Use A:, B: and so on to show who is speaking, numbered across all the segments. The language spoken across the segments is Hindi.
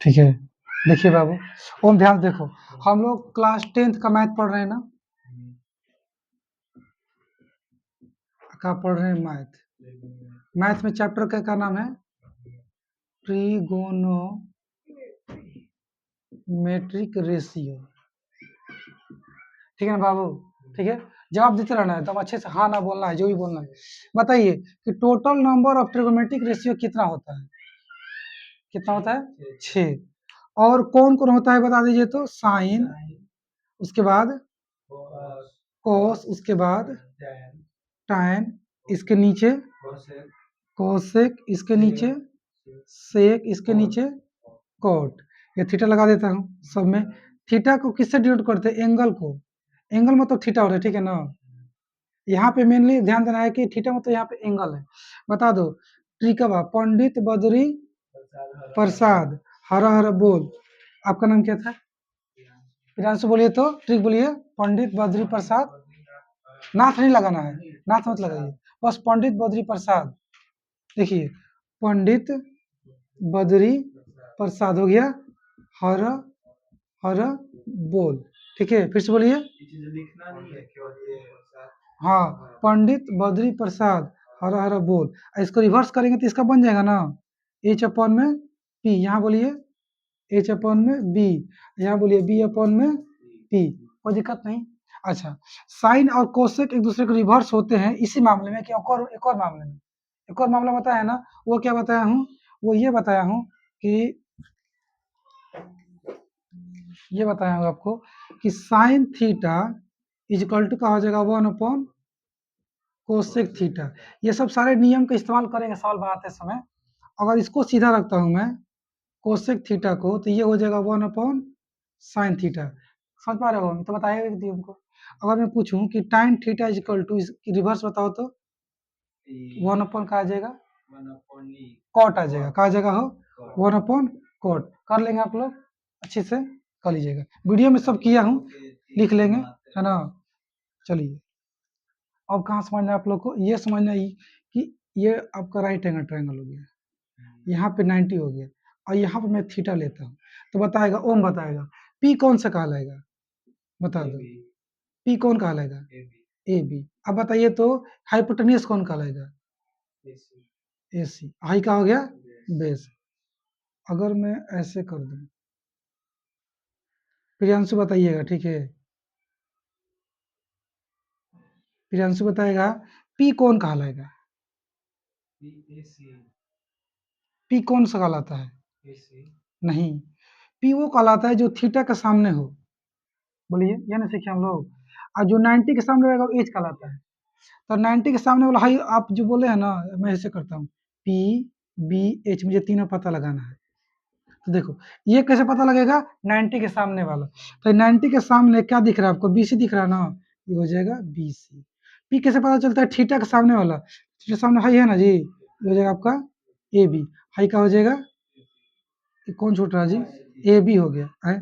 A: ठीक है। देखिए बाबू, ओम ध्यान देखो, हम लोग क्लास 10th का मैथ पढ़ रहे हैं ना, क्या पढ़ रहे हैं? मैथ में चैप्टर का नाम है ट्रिगोनोमेट्रिक रेशियो। ठीक है ना बाबू? ठीक है, जवाब देते रहना है, तब अच्छे से हाँ ना बोलना है, जो भी बोलना है। बताइए कि total number of trigonometric ratio कितना होता है? कितना होता है? 6। और कौन कौन होता है बता दीजिए तो? साइन, उसके बाद कोस, उसके बाद टैन, इसके नीचे कोसेक, इसके नीचे सेक, इसके नीचे कॉट। ये थीटा लगा देता हूँ सब में। थीटा को किससे डिनोट करते हैं? एंगल को। एंगल मतलब थीटा होता है, ठीक है ना? यहाँ पे मेनली ध्यान देना है कि थीटा मतलब यहाँ पे एंगल है। बता दो, ट्रिकवा पंडित बद्री प्रसाद हर हर बोल, आपका नाम क्या था? प्रियांशु बोलिए तो, ट्रिक बोलिए। पंडित बद्री प्रसाद, नाथ नहीं लगाना है, नाथ मत लगाइए, बस पंडित बद्री प्रसाद। देखिए, पंडित बद्री प्रसाद हो गया, हर हर बोल। ठीक है, फिर से बोलिए। हाँ, पंडित बद्री प्रसाद हर हर बोल। इसको रिवर्स करेंगे तो इसका बन जाएगा ना, एच अपॉन में पी। यहाँ बोलिए एच अपॉन में बी, यहाँ बोलिए बी अपॉन में पी। कोई दिक्कत नहीं। अच्छा, साइन और कोसेक एक दूसरे को रिवर्स होते हैं इसी मामले में कि एक और मामले में, एक और मामला बताया है ना, वो क्या बताया हूँ? वो ये बताया हूँ कि ये बताया हूँ आपको कि sine theta is equal to का हो जाएगा 1 अपॉन कोसेक थीटा। ये सब सारे नियम का इस्तेमाल करेंगे सवाल बनाते समय। अगर इसको सीधा रखता हूँ मैं कोसेक थीटा को, तो ये हो जाएगा 1 अपॉन साइन थीटा। समझ पा रहे हो? तो बताइए नियम को। अगर मैं पूछूं कि tan theta is equal to, इसकी रिवर्स बताओ तो 1 अपॉन का आ जाएगा, कॉट आ जाएगा। कहा जाएगा हो 1 अपॉन कॉट। कर लेंगे आप लोग, अच्छे से कर लीजिएगा। वीडियो में सब किया हूँ, लिख लेंगे, है ना? चलिए, अब कहाँ समझना है आप लोग को? ये समझना है कि ये आपका राइट एंगल ट्रायंगल हो गया, यहाँ पे 90 हो गया, और यहाँ पे मैं थीटा लेता हूँ, तो बताएगा, ओम बताएगा पी कौन सा कहलाएगा? बता दो, पी कौन कहलाएगा? A B. अब बताइए तो हाइपोटेन्यूज कौन कहलाएगा? ए सी। हाई का हो गया बेस। अगर मैं ऐसे कर दूं, प्रियांशु बताइएगा, ठीक है? प्रियांशु बताएगा पी कौन कहलाएगा? पी कौन सा कहलाता है? नहीं, पी वो कहलाता है जो थीटा के सामने हो। बोलिए, ये ना सीखे हम लोग। और जो 90 के सामने रहेगा वो एज कहलाता है। तो 90 के सामने वाला हाई आप जो बोले हैं ना, मैं ऐसे करता हूँ, पी बी एच, मुझे तीनों पता लगाना है। तो देखो, ये कैसे पता लगेगा? 90 के सामने वाला, तो 90 के सामने क्या दिख रहा है आपको? बीसी दिख रहा है ना, ये हो जाएगा बीसी। पी कैसे पता चलता है? थीटा के सामने वाला, थीटा सामने हाई है ना जी, ये हो जाएगा आपका ए बी। हाई का हो जाएगा, कौन छूट रहा है जी? ए बी हो गया है,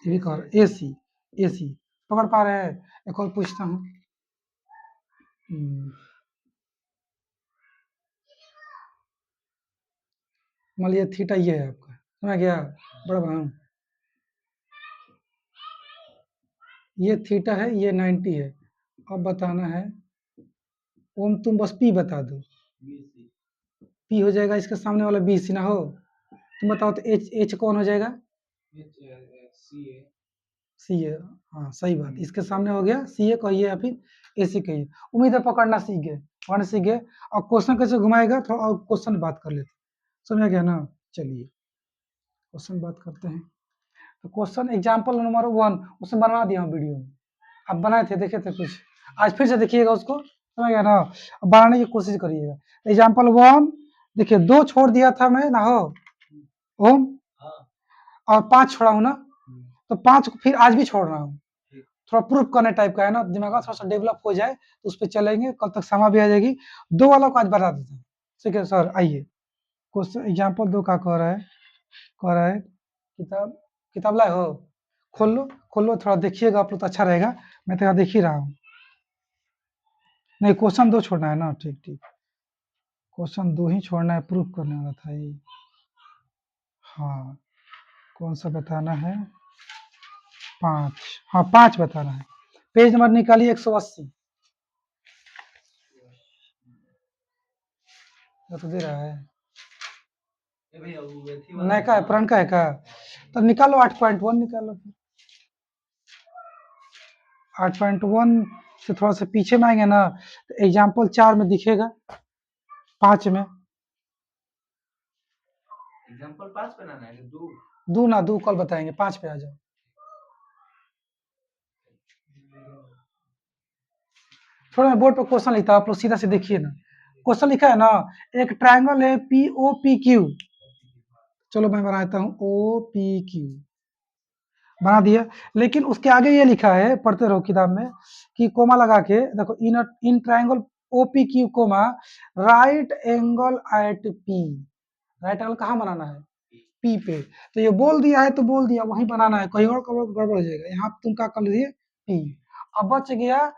A: ए बी का ए सी। ए सी पकड़ पा रहे हैं? एक और पूछता हूँ, मान लीजिए थीटा ये है आपका, समझ गया बड़ा भाई? ये थीटा है, ये 90 है। अब बताना है, ओम तुम बस पी बता दो। पी हो जाएगा, इसके सामने वाला बी सी ना हो, तुम बताओ तो एच, एच कौन हो जाएगा? सी है। हाँ सही बात, इसके सामने हो गया सी ए कहिए या फिर ए सी कहिए। उम्मीद है पकड़ना सीख गए, पढ़ना सीख गए। और क्वेश्चन कैसे घुमाएगा, थोड़ा और क्वेश्चन बात कर लेते, समझ गया ना? चलिए क्वेश्चन बात करते हैं। तो क्वेश्चन एग्जाम्पल नंबर 1 उसमें बना दिया हूँ वीडियो में, आप बनाए थे, देखे थे कुछ, आज फिर से देखिएगा उसको, समझ गया ना? बनाने की कोशिश करिएगा। एग्जाम्पल 1 देखिए, 2 छोड़ दिया था मैं ना हो ओम, और 5 छोड़ा हूँ ना, तो 5 को फिर आज भी छोड़ रहा हूँ। थोड़ा प्रूफ करने टाइप का है ना, दिमाग थोड़ा सा डेवलप हो जाए तो उस पर चलेंगे, कल तक समा भी आ जाएगी। 2 वाला को आज बता देता हूँ, ठीक है सर? आइए, क्वेश्चन एग्जाम्पल 2 का कह रहा है, किताब, किताब लाए हो? खोल लो, खोल लो, थोड़ा देखिएगा आप लोग तो अच्छा रहेगा, मैं तो यहाँ देख ही रहा हूँ। नहीं, क्वेश्चन 2 छोड़ना है ना, ठीक ठीक, क्वेश्चन 2 ही छोड़ना है, प्रूफ करने वाला था ये। हाँ कौन सा बताना है? 5, हाँ 5 बताना है। पेज नंबर निकालिए 180। तो दे रहा है नया का है, पुरान का है का? तब निकालो 8.1 निकालो। 8.1 से थोड़ा सा पीछे में आएंगे ना तो एग्जाम्पल 4 में दिखेगा, 5 में।
B: एग्जाम्पल 5 बनाना है,
A: दो कल बताएंगे, 5 पे आ जाओ। थोड़ा बोर्ड पर क्वेश्चन लिखता है, आप लोग सीधा से देखिए ना। क्वेश्चन लिखा है ना, एक ट्रायंगल है पी ओ पी क्यू। चलो मैं बनाता हूँ ओ पी क्यू, बना दिया। लेकिन उसके आगे ये लिखा है, पढ़ते रहो किताब में, कि कोमा लगा के देखो, in triangle O P Q comma right angle at P. Right angle कहाँ बनाना है? पी पे। तो ये बोल दिया है तो बोल दिया, वहीं बनाना है, कहीं और गड़बड़ हो जाएगा। यहाँ तुम क्या कर लीजिए पी। अब बच गया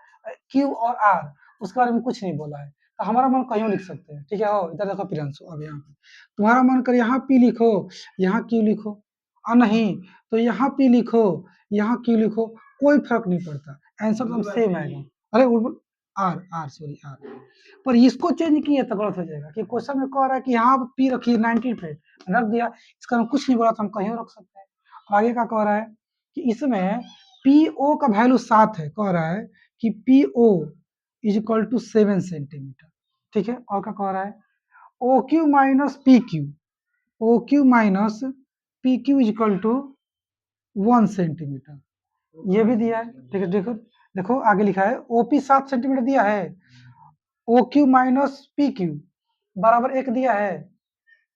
A: क्यू और आर, उसके बारे में कुछ नहीं बोला है, तो हमारा मन कहीं लिख सकते हैं। ठीक है, हो इधर देखो प्रियांशु, अब यहाँ पे तुम्हारा मन कर यहाँ पी लिखो, यहाँ क्यू लिखो, और नहीं तो यहाँ पी लिखो, यहाँ क्यू लिखो, कोई फर्क नहीं पड़ता, आंसर तो सेम आएगा। अरे आर आर सॉरी आर, पर इसको चेंज किए तो गलत हो जाएगा, कि क्वेश्चन में कह रहा है कि यहाँ पी रखिए 90 पे, रख दिया, इसका हम कुछ नहीं बोला तो हम कहीं रख सकते हैं। आगे का कह रहा है कि इसमें पी ओ का वैल्यू 7 है, कह रहा है कि P O is equal to 7 centimetre. ठीक है, और क्या कह रहा है? O Q minus P Q, O Q minus P Q is equal to 1 centimetre, ये भी दिया है। ठीक है, देखो देखो आगे लिखा है ओपी 7 सेंटीमीटर दिया है, O Q minus P Q बराबर 1 दिया है,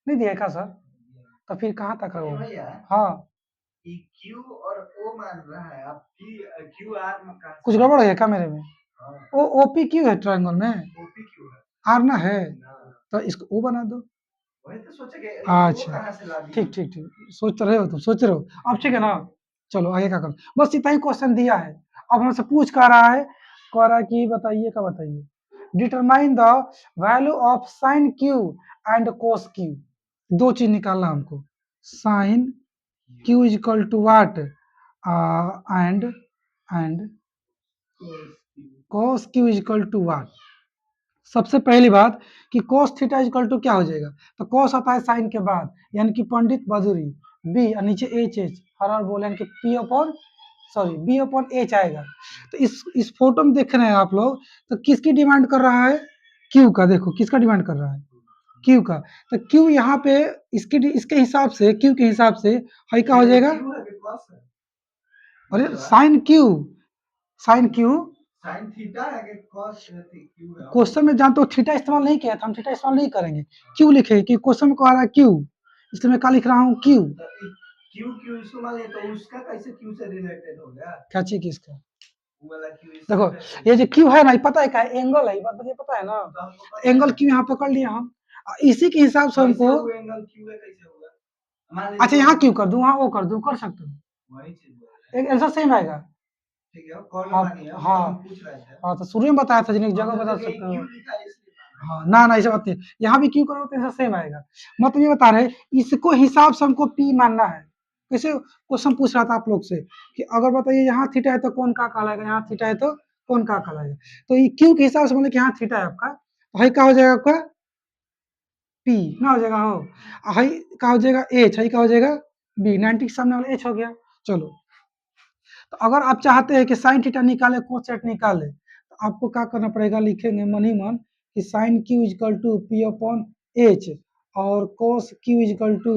A: नहीं दिया है का सर? तो फिर कहाँ तक रहो? हाँ
B: क्यू और ओ मान रहा है, आप क्यू आर में
A: कुछ गड़बड़ है क्या मेरे में?
B: हाँ।
A: ओ ओपी क्यू है ट्रायंगल में,
B: ओपी क्यू है,
A: आर ना है, तो इसको ओ बना दो।
B: वही तो सोचे कि
A: अच्छा ठीक ठीक ठीक, सोच रहे हो तुम, सोच रहे हो अब, ठीक है ना। चलो आगे का करो, बस इतना ही क्वेश्चन दिया है। अब हमसे पूछ कर रहा है, कह रहा है कि बताइए का बताइए, determine the value of sine Q and cos Q. दो चीज निकालना हमको, sine Q is equal to what and cos q is equal to what. सबसे पहली बात कि cos theta is equal to क्या हो जाएगा, तो cos आता है साइन के बाद, यानी कि पंडित बदुरी, b और नीचे एच एच हर हर बोले, यानी कि p upon sorry b upon H आएगा। तो इस फोटो में देख रहे हैं आप लोग, तो किसकी डिमांड कर रहा है? q का। देखो किसका डिमांड कर रहा है? q का। तो q यहाँ पे इसके हिसाब से, q के हिसाब से हाई का हो जाएगा। अरे साइन क्यू
B: साइन थीटा है कि कॉस क्यू है?
A: क्वेश्चन में जानते हो थीटा इस्तेमाल नहीं किया था, हम थीटा इस्तेमाल नहीं करेंगे, क्यू लिखे, कि क्वेश्चन में कह रहा है क्यू, इसलिए मैं क्या लिख रहा हूँ क्यू।
B: क्यू क्यू इसको मान लिया, तो उसका कैसे क्यू से रिलेटेड हो गया?
A: क्या चीज किसका?
B: वो वाला क्यू
A: देखो ये जो क्यू है ना, ये पता है क्या है? एंगल है, ये बात मुझे पता है ना, एंगल क्यू यहाँ पकड़ लिया हम, इसी के हिसाब से हमको।
B: एंगल क्यू है कैसे होगा?
A: अच्छा यहाँ क्यू कर दूं, वहाँ वो कर दूं, कर सकते हो,
B: वही चीज
A: एक आंसर सेम आएगा।
B: ठीक है, कौन
A: हाँ
B: मानिए,
A: हाँ
B: हम पूछ रहे थे।
A: हाँ, तो शुरू में बताया था जिन्हें जगह बदल सकते हो। हाँ ना ना ऐसा बात नहीं, यहाँ भी क्यू करो तो ऐसा सेम आएगा। मतलब ये बता रहे इसको हिसाब से हमको पी मानना है। कैसे क्वेश्चन पूछ रहा था आप लोग से कि अगर बताइए यहाँ थीटा है तो कौन का कहलाएगा, यहाँ थीटा है तो कौन का कहलाएगा। तो ये क्यू के हिसाब से बोले कि यहाँ थीटा है आपका, तो हाई का हो जाएगा आपका पी ना हो जाएगा, हो हाई का हो जाएगा एच, हाई का हो जाएगा बी, 90 के सामने वाला एच हो गया। चलो तो अगर आप चाहते हैं कि साइन थीटा निकाले, कोसेट निकाले, तो आपको क्या करना पड़ेगा, लिखेंगे मन ही मन कि sine Q is equal to P upon H और cos Q is equal to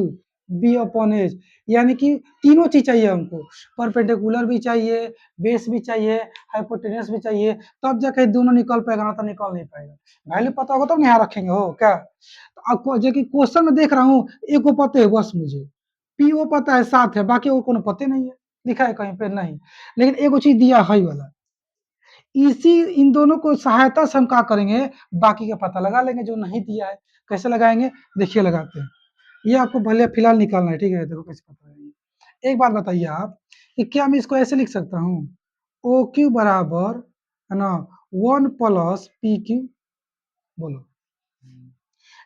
A: B upon H, यानी कि तीनों चीज चाहिए हमको, परपेंडिकुलर भी चाहिए, बेस भी चाहिए, हाइपोटेनस भी चाहिए, तब जाके दोनों निकल पाएगा, ना तो निकल नहीं पाएगा। वैल्यू पता होगा तब तो यहाँ रखेंगे, हो क्या? तो आपको जो कि क्वेश्चन में देख रहा हूँ, एक को पता है बस मुझे, पी ओ पता है 7 है, बाकी वो कोनो पते नहीं है, लिखा है कहीं पे नहीं, लेकिन एक चीज दिया हाई वाला, इसी इन दोनों को सहायता से हम क्या करेंगे, बाकी का पता लगा लेंगे जो नहीं दिया है। कैसे लगाएंगे, देखिए लगाते हैं, ये आपको भले फिलहाल निकालना है। ठीक है, देखो कैसे पता है। एक बात बताइए आप कि क्या मैं इसको ऐसे लिख सकता हूँ, ओ क्यू बराबर है ना 1 प्लस पी क्यू, बोलो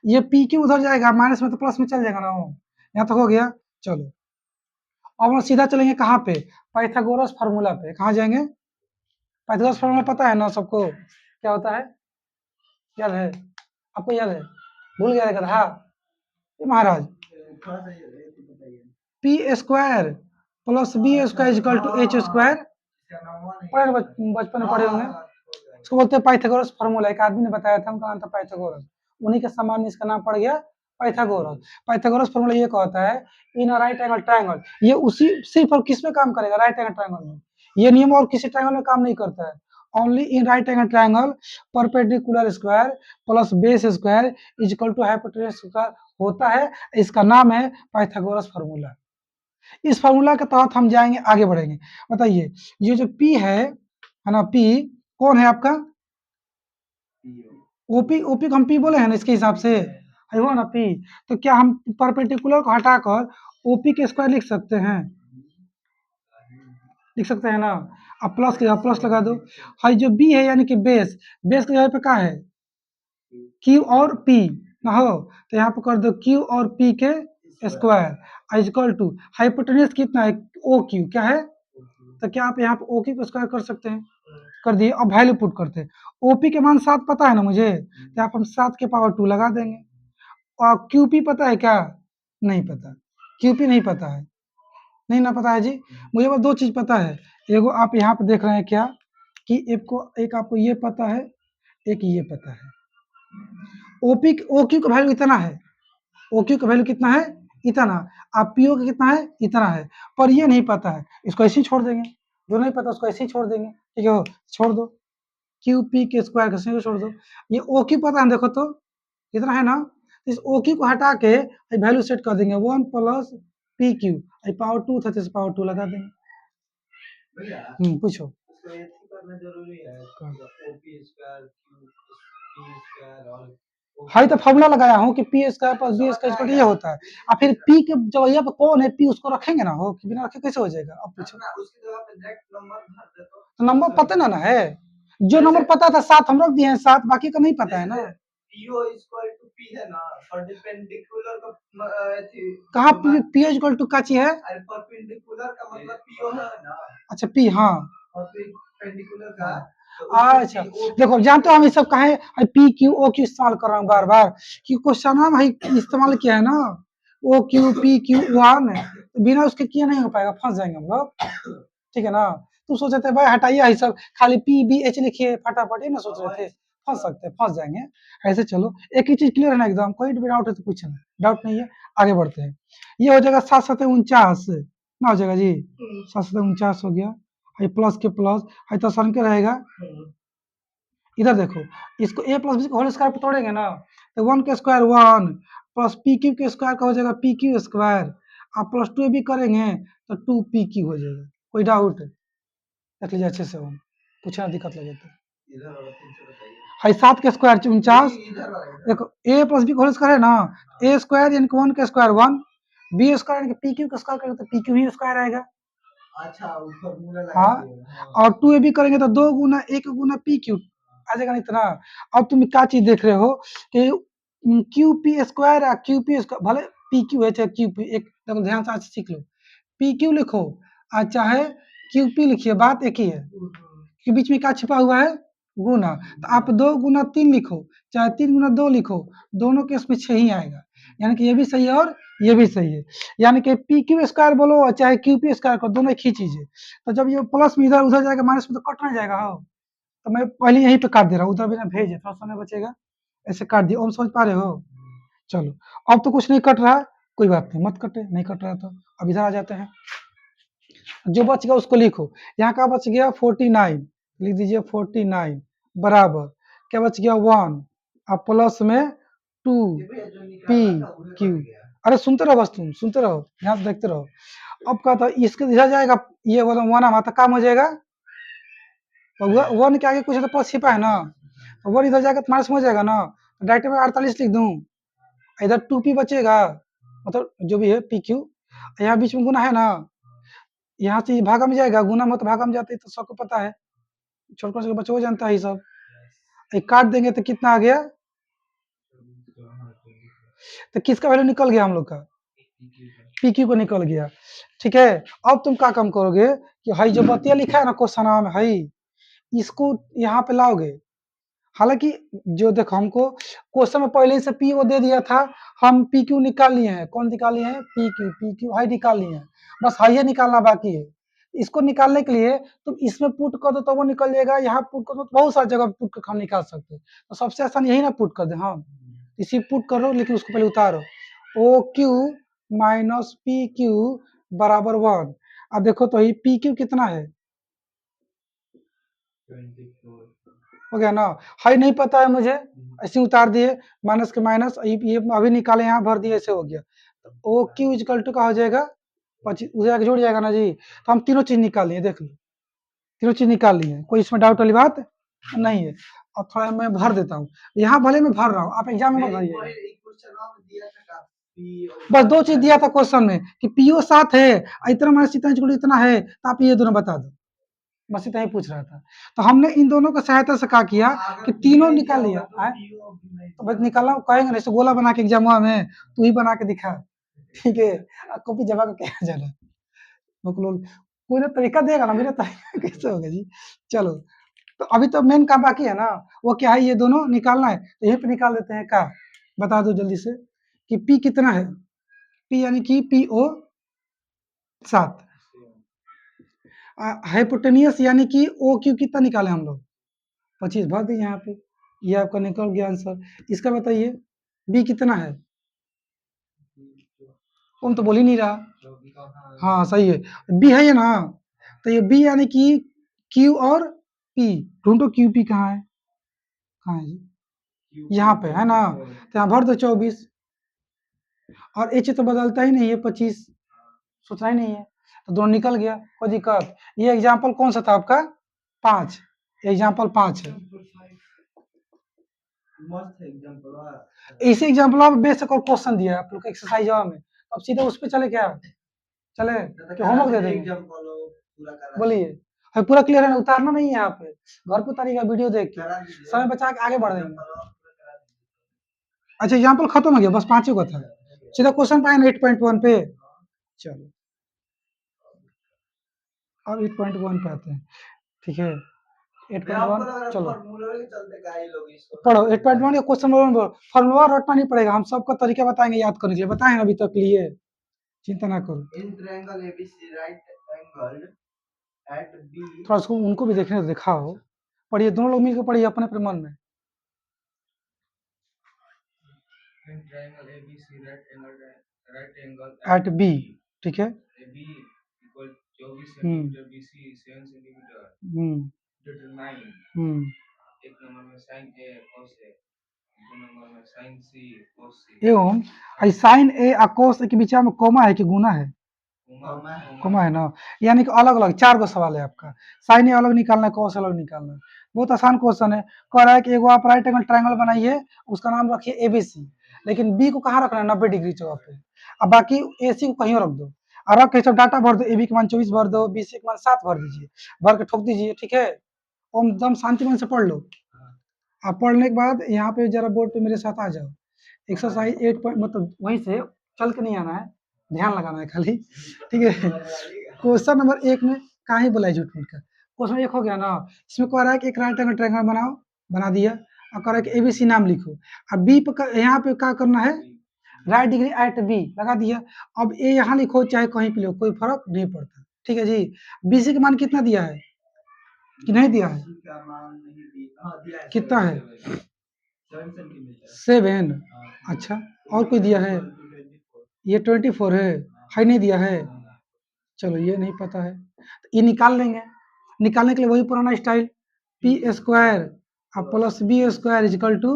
A: ये पी क्यू उधर जाएगा माइनस में, तो प्लस में चल जाएगा ना, वो यहाँ तक हो गया। चलो अब हम सीधा चलेंगे कहाँ पे, पाइथागोरस फार्मूला पे। कहाँ जाएंगे, पाइथागोरस फार्मूला पता है ना सबको, क्या होता है, याद है आपको, याद है, भूल गया गधा महाराज,
B: थोड़ा सा ये बताइए।
A: P square plus B square equal to H square, पढ़े बचपन में पढ़े होंगे, उसको बोलते हैं पाइथागोरस फार्मूला। एक आदमी ने बताया था, उनका नाम था पाइथागोरस, उन्हीं के समान इसका नाम पड़ गया पाइथागोरस। पाइथागोरस फार्मूला ये कहता है इन राइट एंगल ट्रायंगल, ये उसी सिर्फ और किस में काम करेगा, राइट एंगल ट्रायंगल में। ये नियम और किसी ट्रायंगल में काम नहीं करता है, only in right angle triangle perpendicular square plus base square is equal to hypotenuse square होता है। इसका नाम है पाइथागोरस फार्मूला। इस फार्मूला के तहत हम जाएंगे, आगे बढ़ेंगे। बताइए ये जो P है ना, P कौन है आपका, ओपी, ओपी को हम P बोले हैं ना इसके हिसाब से, है वो ना P। तो क्या हम परपेंडिकुलर को हटाकर ओपी के स्क्वायर लिख सकते हैं, लिख सकते हैं ना। अब प्लस के प्लस लगा दो, हाई जो बी है यानी कि बेस, बेस के जगह पे क्या है, क्यू और पी ना हो, तो यहाँ पे कर दो क्यू और पी के स्क्वायर इक्वल टू हाइपोटेन्यूज कितना है, ओ क्यू क्या है, तो क्या आप यहाँ पे ओ क्यू को स्क्वायर कर सकते हैं, कर दिए। अब वैल्यू पुट करते हैं, ओपी के मान 7 पता है ना मुझे, तो यहाँ पे हम 7 के पावर 2 लगा देंगे। और क्यूपी पता है क्या, नहीं पता, क्यूपी नहीं पता है, नहीं ना पता है जी। मुझे बस दो चीज पता है, एगो आप यहाँ पे देख रहे हैं क्या, कि एक आपको ये पता है, एक ये पता है। ओपी ओक्यू का वैल्यू इतना है, ओक्यू का वैल्यू कितना है, इतना। आप पीओ का कितना है, इतना है, पर ये नहीं पता है, इसको ऐसे ही छोड़ देंगे, जो नहीं पता उसको ऐसे ही छोड़ देंगे, ठीक है, छोड़ दो, क्यू पी के स्क्वायर का छोड़ दो। ये ओ क्यू पता है, देखो तो कितना है ना, इस ओ क्यू को हटा के वैल्यू सेट कर देंगे 1 प्लस पी क्यू, पावर 2 था तो पावर 2 लगा देंगे। पूछो,
B: उसको ये करना जरूरी है, O P square Q P square और
A: हाई तो फॉर्मूला लगाया हूँ कि P square plus B square ये होता है। अब फिर पी के जगह पे कौन है, पी उसको रखेंगे ना, हो कि बिना रखे कैसे हो जाएगा। अब पूछो,
B: उसकी जगह पे डायरेक्ट नंबर भर दे
A: तो नंबर पता ना है, जो नंबर पता था 7 हम रख दिए हैं 7, बाकी का नहीं पता है ना।
B: पीओ इक्वल टू पी है ना, परपेंडिकुलर का
A: कहाँ पी इक्वल टू काची है,
B: परपेंडिकुलर का मतलब पीओ है ना,
A: अच्छा पी, हाँ
B: और परपेंडिकुलर का
A: अच्छा। देखो जानते हो हम ये सब कहे पी क्यू ओ क्यू इस्तेमाल कर रहा हूँ बार बार, कि क्वेश्चन में भाई इस्तेमाल किया है ना, O Q P Q one, बिना उसके किया नहीं हो पाएगा, फंस जाएंगे हम लोग, ठीक है ना। तुम सोच रहे थे भाई हटाइए ये सब, खाली पी बी एच लिखिए फटाफट, ये ना सोच रहे थे, फंस सकते हैं, फंस जाएंगे ऐसे। चलो एक ही चीज क्लियर है ना एकदम, कोई भी डाउट है तो पूछना, डाउट नहीं है, आगे बढ़ते हैं। ये हो जाएगा 7 7 49 ना, हो जाएगा जी, 7 7 49 हो गया, प्लस के प्लस तो सन के रहेगा। इधर देखो, इसको ए प्लस बी होल स्क्वायर पे तोड़ेंगे ना, तो 1 के स्क्वायर 1 प्लस पी क्यू के स्क्वायर का हो जाएगा पी क्यू स्क्वायर, आप प्लस 2 भी करेंगे तो 2 पी क्यू हो जाएगा। कोई डाउट देख लीजिए अच्छे से, हम पूछना दिक्कत लगे तो। हाई 7 के स्क्वायर 49, देखो ए प्लस बी होल स्क्वायर है ना, ए स्क्वायर यानी कि 1 के स्क्वायर 1, बी स्क्वायर यानी कि पी क्यू का स्क्वायर करेंगे तो पी क्यू ही स्क्वायर आएगा।
B: अच्छा फॉर्मूला लगा
A: हाँ,
B: दिया,
A: और 2 ए भी करेंगे तो 2 गुना 1 गुना पी क्यू आ जाएगा, नहीं इतना। अब तुम क्या चीज देख रहे हो कि क्यू पी स्क्वायर है, क्यू पी स्क्वायर भले पी क्यू है चाहे क्यू पी, एक देखो ध्यान से सीख लो, पी क्यू लिखो और चाहे क्यू पी लिखिए, बात एक ही है, कि बीच में क्या छिपा हुआ है, गुना। तो आप 2 गुना 3 लिखो चाहे 3 गुना 2 लिखो, दोनों केस में 6 ही आएगा, यानी कि ये भी सही है और ये भी सही है, यानी कि पी क्यू स्क्वायर बोलो चाहे क्यू पी स्क्वायर करो, दोनों एक ही चीज है। तो जब ये प्लस में इधर उधर जाएगा माइनस में तो कट नहीं जाएगा, हो तो मैं पहले यहीं पे काट दे रहा हूँ, उधर बिना भेजे थोड़ा समय बचेगा, ऐसे काट दिया। ओम समझ पा रहे हो, चलो अब तो कुछ नहीं कट रहा, कोई बात नहीं, मत कटे, नहीं कट रहा तो अब इधर आ जाते हैं, जो बच गया उसको लिखो। यहाँ का बच गया 49, लिख दीजिए 49 बराबर क्या बच गया 1, अब प्लस में 2 पी क्यू। अरे सुनते रहो, बस तुम सुनते रहो, ध्यान से देखते रहो। अब कहता इसके इधर जाएगा, ये वाला 1 हमारा काम हो जाएगा, वन के आगे कुछ तो प्लस छिपा है ना, वन इधर जाकर माइनस में हो जाएगा ना, डायरेक्ट में 48 लिख दूं, इधर 2 पी बचेगा, मतलब जो भी है पी क्यू, यहाँ बीच में गुना है ना, यहाँ से भागा में जाएगा, गुना में तो भागा में जाते तो सबको पता है, छोटकर से बच्चों को जानता है ये सब। काट देंगे तो कितना आ गया, तो किसका वैल्यू निकल गया हम लोग का, पी क्यू को निकल गया। ठीक है, अब तुम क्या काम करोगे कि हई जो बतिया लिखा है ना क्वेश्चन में हई, इसको यहाँ पे लाओगे। हालांकि जो देखो हमको क्वेश्चन में पहले से पी ओ दे दिया था, हम पी क्यू निकाल लिए हैं। कौन निकाल लिए हैं? पी क्यू हाई निकाल लिए हैं, बस हाई निकालना बाकी है। इसको निकालने के लिए तुम इसमें पुट कर दो तो वो निकल जाएगा, यहाँ पुट कर दो तो बहुत सारी जगह पुट कर हम निकाल सकते हैं। तो सबसे आसान यही ना पुट कर दे हम, इसी पुट करो, लेकिन उसको पहले उतारो। O Q minus P Q बराबर 1। अब देखो तो ये पी क्यू कितना है,
B: 24
A: हो गया ना। हाई नहीं पता है मुझे, ऐसे उतार दिए, माइनस के माइनस, ये अभी निकाले यहाँ भर दिए, ऐसे हो गया। तो ओ क्यू इजकल टू का हो जाएगा 25, उधर जुड़ जाएगा ना जी। तो हम तीनों चीज निकाल लिए, देख लो तीनों चीज निकाल लिए, कोई इसमें डाउट वाली बात नहीं है। अब थोड़ा मैं भर देता हूँ, यहाँ भले मैं भर रहा हूँ, आप एग्जाम में मत भरिएगा।
B: एक क्वेश्चन और दिया था का पी
A: बस दो चीज दिया था क्वेश्चन में कि पीओ 7 है, इतना माइनस इतना है, तो आप ये दोनों बता दो, बस इतना ही पूछ रहा था। तो हमने इन दोनों को सहायता से क्या किया कि तीनों निकाल लिया। तो बस निकालना कहेंगे नहीं, तो गोला बना के एग्जाम में तू ही बना के दिखा, ठीक है, कॉपी जमा करके आ जाना। बकलोल कोई ना तरीका देगा ना, मेरा तरीका कैसे होगा जी। चलो, तो अभी तो मेन काम बाकी है ना, वो क्या है, ये दोनों निकालना है, तो यहीं पे निकाल देते हैं। का बता दो जल्दी से कि पी कितना है। पी यानी कि पी ओ 7, हाइपोटेनियस यानी कि ओ क्यू कितना निकाले हम लोग, 25 भर दी यहाँ पे, ये आपका निकल गया आंसर। इसका बताइए बी कितना है, तुम तो बोल ही नहीं रहा। हाँ सही है, बी है ये ना। तो ये बी यानी कि क्यू और पी, ढूंढो क्यू पी कहाँ है, कहाँ है जी, यहाँ पे है ना। तो यहाँ भर दो 24, और एच तो बदलता ही नहीं है, 25 सोचना ही नहीं है, तो दोनों निकल गया, कोई दिक्कत। ये एग्जाम्पल कौन सा था आपका, 5, एग्जाम्पल 5 है।
B: मस्त एग्जांपल
A: इसी एग्जाम्पल में बेसिक और क्वेश्चन दिया है आप लोग एक्सरसाइज में, अब सीधा उस पे चले क्या, चले कि होमवर्क दे देंगे।
B: एग्जांपल पूरा करा
A: बोलिए, है पूरा क्लियर है ना, उतारना नहीं है यहाँ पे, घर पे उतारिएगा वीडियो देख के, समय बचा के आगे बढ़ देंगे। अच्छा एग्जाम्पल खत्म हो गया, बस 5 का था, सीधा क्वेश्चन पाए 8.1 पे। चलो अब 8.1 पे आते हैं, ठीक है 8.1 चलो पढ़ो। 8.1 का क्वेश्चन फॉर्मूला रटना नहीं पड़ेगा, हम सबका तरीका बताएंगे याद करने के लिए, बताएं अभी तक लिए, चिंता ना करो।
B: In triangle ABC right angled at B,
A: थोड़ा उसको उनको भी देखने देखा हो, पढ़िए दोनों लोग मिलकर पढ़िए अपने अपने मन में।
B: In triangle ABC right angle
A: at B, ठीक है,
B: B equal 24 centimetre BC 7 centimetre determine एक नंबर में sin a cos a, दो नंबर में sin c cos c।
A: एवं साइन ए और कोस ए के बीच में कोमा है कि गुना है, कोमा है ना, यानी कि अलग अलग 4 गो सवाल है आपका, साइन ए अलग निकालना है, कोस अलग निकालना है। बहुत आसान क्वेश्चन है, कह रहा है कि एगो आप राइट एंगल ट्रायंगल बनाइए, उसका नाम रखिए एबीसी, लेकिन बी को कहाँ रखना है, 90 डिग्री जगह पे, अब बाकी ए सी को कहीं रख दो, और रख के सब डाटा भर दो, ए बी के मान 24 भर दो, बी सी के मान 7 भर दीजिए, भर के ठोक दीजिए, ठीक है, एकदम शांति मन से पढ़ लो। अब पढ़ने के बाद यहाँ पे जरा बोर्ड पे मेरे साथ आ जाओ, एक्सरसाइज 8 पॉइंट, मतलब वहीं से चल के नहीं आना है, ध्यान लगाना है खाली, ठीक है। क्वेश्चन नंबर 1 में कहाँ ही बोला है झूठ मूठ का, क्वेश्चन 1 हो गया ना, इसमें कह रहा है कि एक राइट एंगल ट्रायंगल बनाओ, बना दिया, और कह रहा है कि एबीसी नाम लिखो, अब बी पे यहाँ पे क्या करना है, राइट डिग्री एट बी लगा दिया, अब ए यहाँ लिखो चाहे कहीं पे लिखो, कोई फर्क नहीं पड़ता, ठीक है जी। बीसी का मान कितना दिया है कि नहीं दिया है, कितना है 7, अच्छा और कोई दिया है, ये 24 है, हाई नहीं दिया है, चलो ये नहीं पता है, तो ये निकाल लेंगे, निकालने के लिए वही पुराना स्टाइल, पी स्क्वायर और plus B square is equal to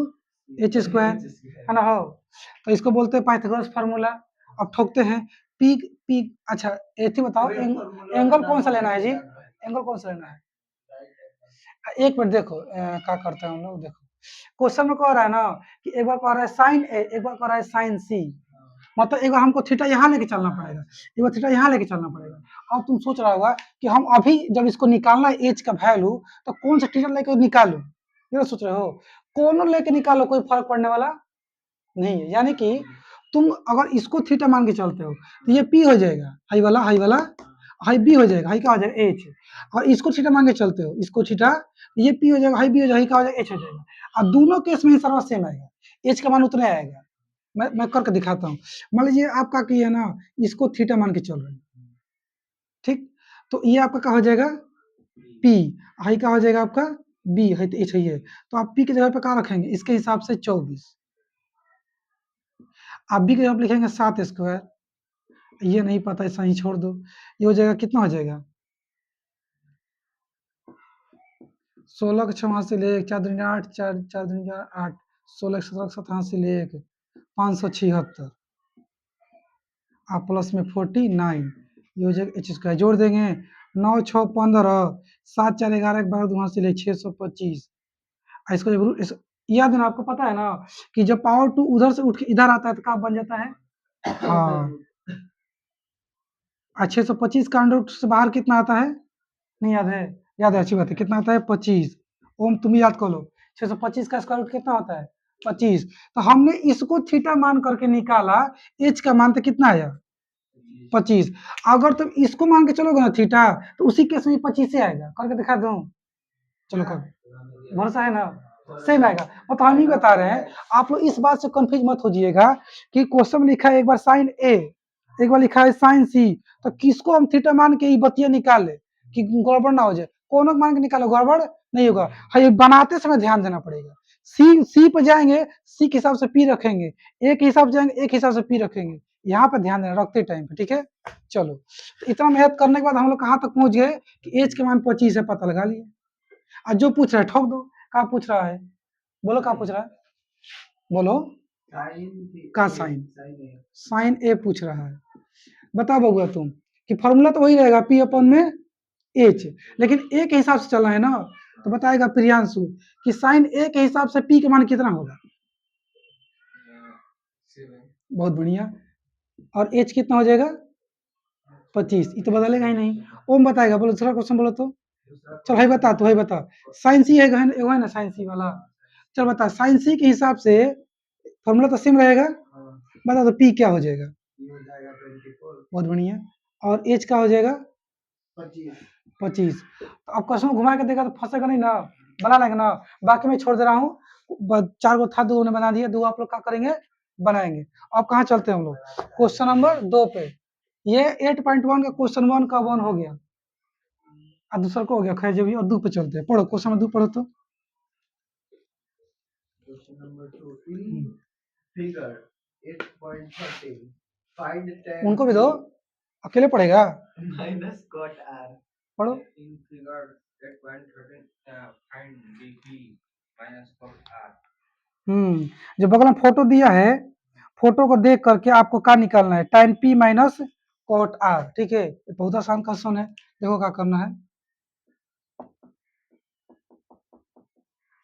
A: H square, है ना हो, तो इसको बोलते हैं पाइथागोरस फार्मूला। अब ठोकते हैं, पी पी, अच्छा एक बताओ एंगल कौन सा लेना है जी, एंगल कौन सा लेना है, एक मिनट देखो क्या करते हैं हम लोग, देखो क्वेश्चन में कह रहा है ना कि एक बार कह रहा है साइन ए, एक बार कह रहा है साइन सी, मतलब एक बार हमको थीटा यहाँ लेके चलना पड़ेगा, एक बार थीटा यहाँ लेके चलना पड़ेगा। अब तुम सोच रहा होगा कि हम अभी जब इसको निकालना है एच का वैल्यू, तो कौन सा थीटा लेके निकालू, ये सोच रहे हो, कौन लेके निकालो, कोई फर्क पड़ने वाला नहीं है, यानी कि तुम अगर इसको थीटा मान के चलते हो तो ये पी हो जाएगा, हाई वाला हाई बी हो जाएगा, हाई क्या हो जाएगा एच। और इसको थीटा मान के चलते हो, इसको थीटा, ये पी हो जाएगा, हाई बी हो जाएगा, हाई क्या हो जाएगा एच हो जाएगा। और दोनों केस में सर्वा सेम आएगा, एच का मान उतना आएगा। मैं करके दिखाता हूँ। मान लीजिए आपका की है ना, इसको थीटा मान के चल रहे हैं, ठीक, तो ये आपका क्या हो जाएगा पी, हाई का हो जाएगा आपका बी, है तो एच है, तो आप पी की जगह पे क्या रखेंगे, इसके हिसाब से 24, आप बी की जगह पे लिखेंगे 7 स्क्वायर, ये नहीं पता ऐसा ही छोड़ दो, ये हो जाएगा कितना हो जाएगा 16 के 6 हाथ से ले 4 दूनी 8, 4 4 दूनी 8, 16 17 7 हाथ से ले 576, आप प्लस में 49, ये हो जाएगा एच स्क्वायर, जोड़ देंगे 9 6 15, 7 4 11 12 2 हाथ से ले 625। इसको जब याद है ना, आपको पता है ना कि जब पावर 2 उधर से उठ के इधर आता है तो क्या बन जाता है, हाँ, 625 का अंडर रूट से बाहर कितना आता है, नहीं याद है, याद है, अच्छी बात है, कितना आता है 25, ओम तुम याद कर लो, 625 का स्क्वायर रूट कितना होता है 25, तो हमने इसको थीटा मान करके निकाला, एच का मान तो कितना आया 25, अगर तुम इसको मान के चलोगे ना थीटा, तो उसी केस में 25 से आएगा, करके दिखा दूं, चलो कर, भरोसा है ना, सेम आएगा। तो हम ही बता रहे हैं, आप लोग इस बात से कंफ्यूज मत होजिएगा कि क्वेश्चन में लिखा है एक बार साइन ए, एक बार लिखा है साइन सी, तो किसको हम थीटा मान के ये बतिया निकाल ले कि गड़बड़ ना हो जाए, कोनो मान के निकालो गड़बड़ नहीं होगा, हाँ ये बनाते समय ध्यान देना पड़ेगा, सी पर जाएंगे सी के हिसाब से पी रखेंगे, ए के हिसाब से जाएंगे ए के हिसाब से पी रखेंगे, यहाँ पर ध्यान देना रखते टाइम पे, ठीक है। चलो, तो इतना मेहनत करने के बाद हम लोग कहाँ तक पहुंच गए कि एज के मान 25 है, पता लगा लिए, और जो पूछ रहा है ठोक दो, क्या पूछ रहा है, बोलो क्या पूछ रहा है, बोलो का साइन ए पूछ रहा है, बता बउआ तुम कि फॉर्मूला तो वही रहेगा पी अपन में एच, लेकिन ए के हिसाब से चलना है ना, तो बताएगा प्रियांशु कि साइन ए के हिसाब से पी के मान कितना होगा, बहुत बढ़िया, और एच कितना हो जाएगा 25, ये तो बदलेगा ही नहीं, ओम बताएगा, बोलो दूसरा क्वेश्चन बोलो तो, चल भाई बता, तो भाई बता, साइन सी है ना साइन सी वाला, चल बता साइन सी के हिसाब से फॉर्मूला तो सेम रहेगा, बता तो पी क्या हो जाएगा, बहुत बढ़िया, और एच का हो जाएगा 25, तो अब क्वेश्चन घुमा के देगा तो फंसेगा नहीं ना, बना लेगा ना, बाकी मैं छोड़ दे रहा हूँ, 4 गो था, 2 ने बना दिया, 2 आप लोग क्या करेंगे बनाएंगे। अब कहाँ चलते हैं हम लोग क्वेश्चन नंबर 2 पे, ये 8.1 का क्वेश्चन 1 का 1 हो गया, और दूसरा को हो गया, खैर जो भी, और 2 पे चलते हैं, पढ़ो क्वेश्चन नंबर 2 पढ़ो तो,
B: Question number 2. In figure 8.13, find tan
A: उनको भी दो, अकेले पढ़ेगा,
B: minus cot r.
A: पढ़ो,
B: In figure 8.13, find dp minus cot r.
A: जो बगल में फोटो दिया है, फोटो को देख करके आपको क्या निकालना है, tan P minus cot R, ठीक है, बहुत आसान क्वेश्चन है, देखो क्या करना है,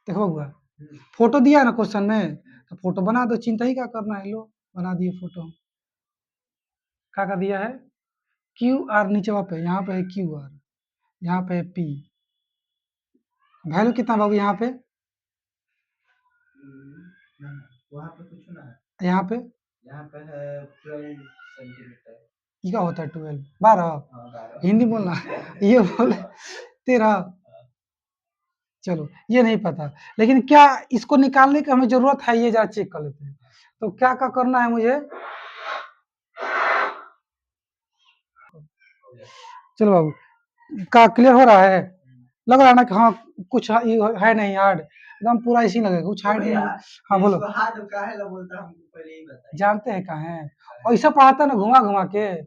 A: देखो बुआ, फोटो दिया है ना क्वेश्चन में, तो फोटो बना दो, चिंता ही क्या करना है, लो बना दिए फोटो, क्या कर दिया है क्यू आर, नीचे वहाँ पे, यहाँ पे है क्यू आर, यहाँ पे है पी, वैल्यू कितना बाबू यहाँ पे,
B: वहाँ पे कुछ ना है,
A: यहाँ पे
B: है 12 सेंटीमीटर,
A: ये क्या होता है 12 12, हिंदी बोलना ये बोल 13, चलो ये नहीं पता, लेकिन क्या इसको निकालने की हमें जरूरत है, ये जरा चेक कर लेते हैं, तो क्या क्या करना है मुझे, चलो बाबू का क्लियर हो रहा है, लग रहा है ना कि हाँ कुछ है नहीं हार्ड, एकदम पूरा इसी लगेगा, कुछ हार्ड नहीं, हाँ बोलो,
B: हार्ड काहे ला बोलता है, हमको पहले ही बताइए,
A: जानते हैं कहाँ है, ऐसा पढ़ाता है ना घुमा घुमा के,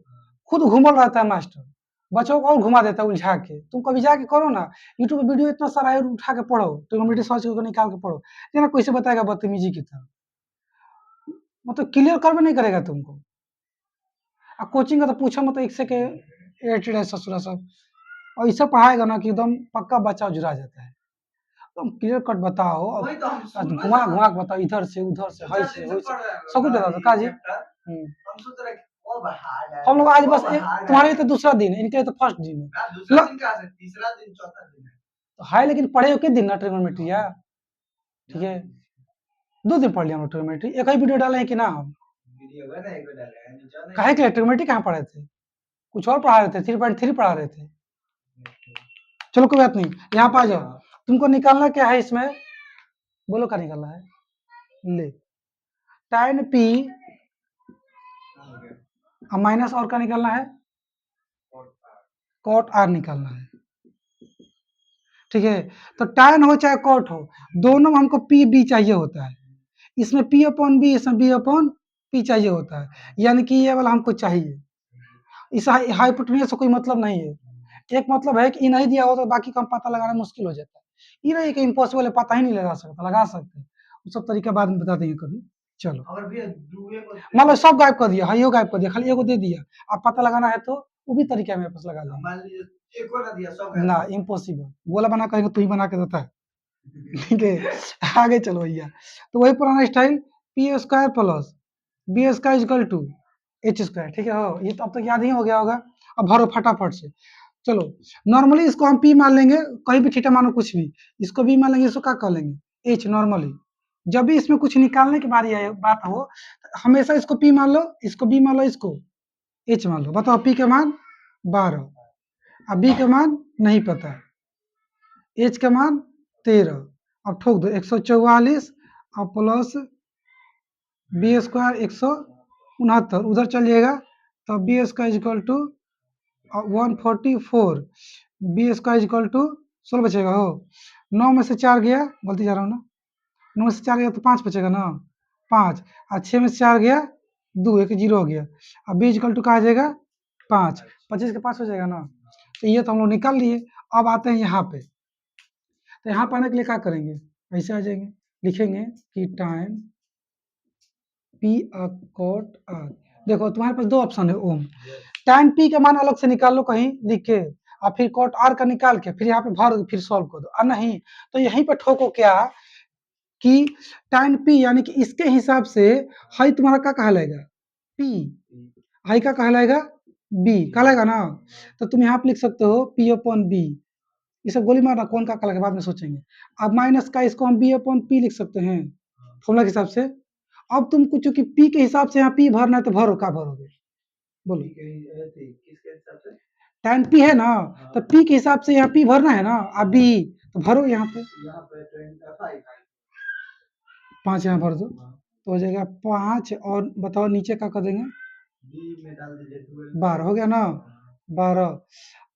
A: खुद घूमल रहता है मास्टर, बच्चों को और घुमा देता है उलझा के, तुम कभी जाके करो ना, यूट्यूब पे वीडियो इतना सारा है, उठा के पढ़ो, ट्रिग्नोमेट्री सर्च करके निकाल के पढ़ो, ये ना कैसे बताएगा बदतमीजी की तरह, मतलब क्लियर कर भी नहीं करेगा तुमको, और कोचिंग का तो पूछो मत, एक से के एटेड है ससुरा सब, और ऐसा पढ़ाएगा ना कि एकदम पक्का बच्चा जुड़ा जाता है, तुम क्लियर कट बताओ,
B: वही तो हम शुरू में
A: घुमा घुमा के बताओ, इधर से उधर से हई से होई से, सब कुछ बता दो काजी,
B: हम सोच रहे ओ हार्ड है,
A: हम लोग आज बस तुम्हारे लिए तो दूसरा दिन है, इनके लिए तो फर्स्ट दिन है,
B: ना दूसरा दिन कहाँ से, तीसरा दिन चौथा दिन है,
A: तो है लेकिन पढ़े हो किस दिन ना ट्रिग्नोमेट्री ठीक है, 2 दिन पढ़ लिया हम लोग ट्रिग्नोमेट्री, एक ही वीडियो डाले हैं कि ना हम,
B: वीडियो बना एक डाला है नहीं जाना
A: काहे के लिए ट्रिग्नोमेट्री कहाँ पढ़े थे? कुछ और पढ़ा रहे थे, 3.3 पढ़ा रहे थे। चलो कोई बात नहीं, यहाँ पे आ जाओ। तुमको निकालना क्या है इसमें, बोलो क्या निकालना है? ले tan p अब माइनस और क्या निकालना है? cot r निकालना है। ठीक है, तो tan हो चाहे cot हो, दोनों में हमको p b चाहिए होता है। इसमें p अपॉन b, इसमें b अपॉन p चाहिए होता है, यानी कि ये वाला हमको चाहिए। इस हाइपोटेन्यूज से कोई मतलब नहीं है। एक मतलब है कि ये नहीं दिया हो तो बाकी का पता लगाना मुश्किल हो जाता है। ये नहीं कि इम्पॉसिबल है, पता ही नहीं लगा सकता, लगा सकते हैं। वो सब तरीका बाद में बता देंगे कभी। चलो
B: और भी दुए को
A: मान लो सब गायब कर दिया, हाइयो गायब कर दिया, खाली एगो दे दिया, अब पता लगाना है तो वो भी तरीका मेरे पास लगा लेंगे।
B: मान लीजिए एक और दिया सब
A: ना इम्पॉसिबल, गोला बना कहेंगे तू ही बना के देता है। ठीक है, आगे चलो भैया। तो वही पुराना style, P square plus B square equal to H square. ठीक है, हो ये तो अब तक याद ही हो गया होगा। अब भरो फटाफट से। चलो नॉर्मली इसको हम पी मान लेंगे, कहीं भी थीटा मानो कुछ भी, इसको बी मान लेंगे, इसको क्या कर लेंगे एच नॉर्मली। जब भी इसमें कुछ निकालने की बारी आए बात हो, हमेशा इसको पी मान लो, इसको बी मान लो, इसको एच मान लो। बताओ पी के मान 12, अब बी के मान नहीं पता, एच के मान 13। अब ठोक दो 144 और प्लस बी स्क्वायर 169 उधर चलिएगा तो B square equal to 144, B square equal to 16 बचेगा। हो 9 में से 4 गया, गलती जा रहा हूँ ना, 9 में से 4 गया तो 5 बचेगा ना, 5 और 6 में से 4 गया 2, एक 0 हो गया। अब बी इक्वल टू कहा जाएगा 5, 25 के 5 हो जाएगा ना। तो ये तो हम लोग निकाल लिए। अब आते हैं यहाँ पे, तो यहाँ पर आने के लिए क्या करेंगे, ऐसे आ जाएंगे, लिखेंगे कि टाइम पी कॉट आर। देखो तुम्हारे पास दो ऑप्शन है ओम, tan p का मान अलग से निकाल लो कहीं लिख के, और फिर कॉट आर का निकाल के फिर यहाँ पे भर फिर सॉल्व कर दो, और नहीं तो यहीं पे ठोको क्या कि tan p यानी कि इसके हिसाब से हाई तुम्हारा क्या कहलाएगा p, हाई का कहलाएगा b कहलाएगा ना। तो तुम यहाँ पे लिख सकते हो p अपॉन b, ये सब गोली मारना कौन का कहलाएगा बाद में सोचेंगे। अब माइनस का इसको हम b अपॉन p लिख सकते हैं फॉर्मूला के हिसाब से। अब तुमको चूंकि p के हिसाब से यहाँ p भरना है तो भरो, क्या भरोगे बोलो?
B: किसके हिसाब से
A: tan p है ना, तो p के हिसाब से यहाँ p भरना है ना, अब b तो भरो यहाँ पे 5 यहाँ भर दो तो हो जाएगा 5, और बताओ नीचे क्या कर देंगे,
B: बी में डाल दीजिए
A: 12 हो गया ना, 12।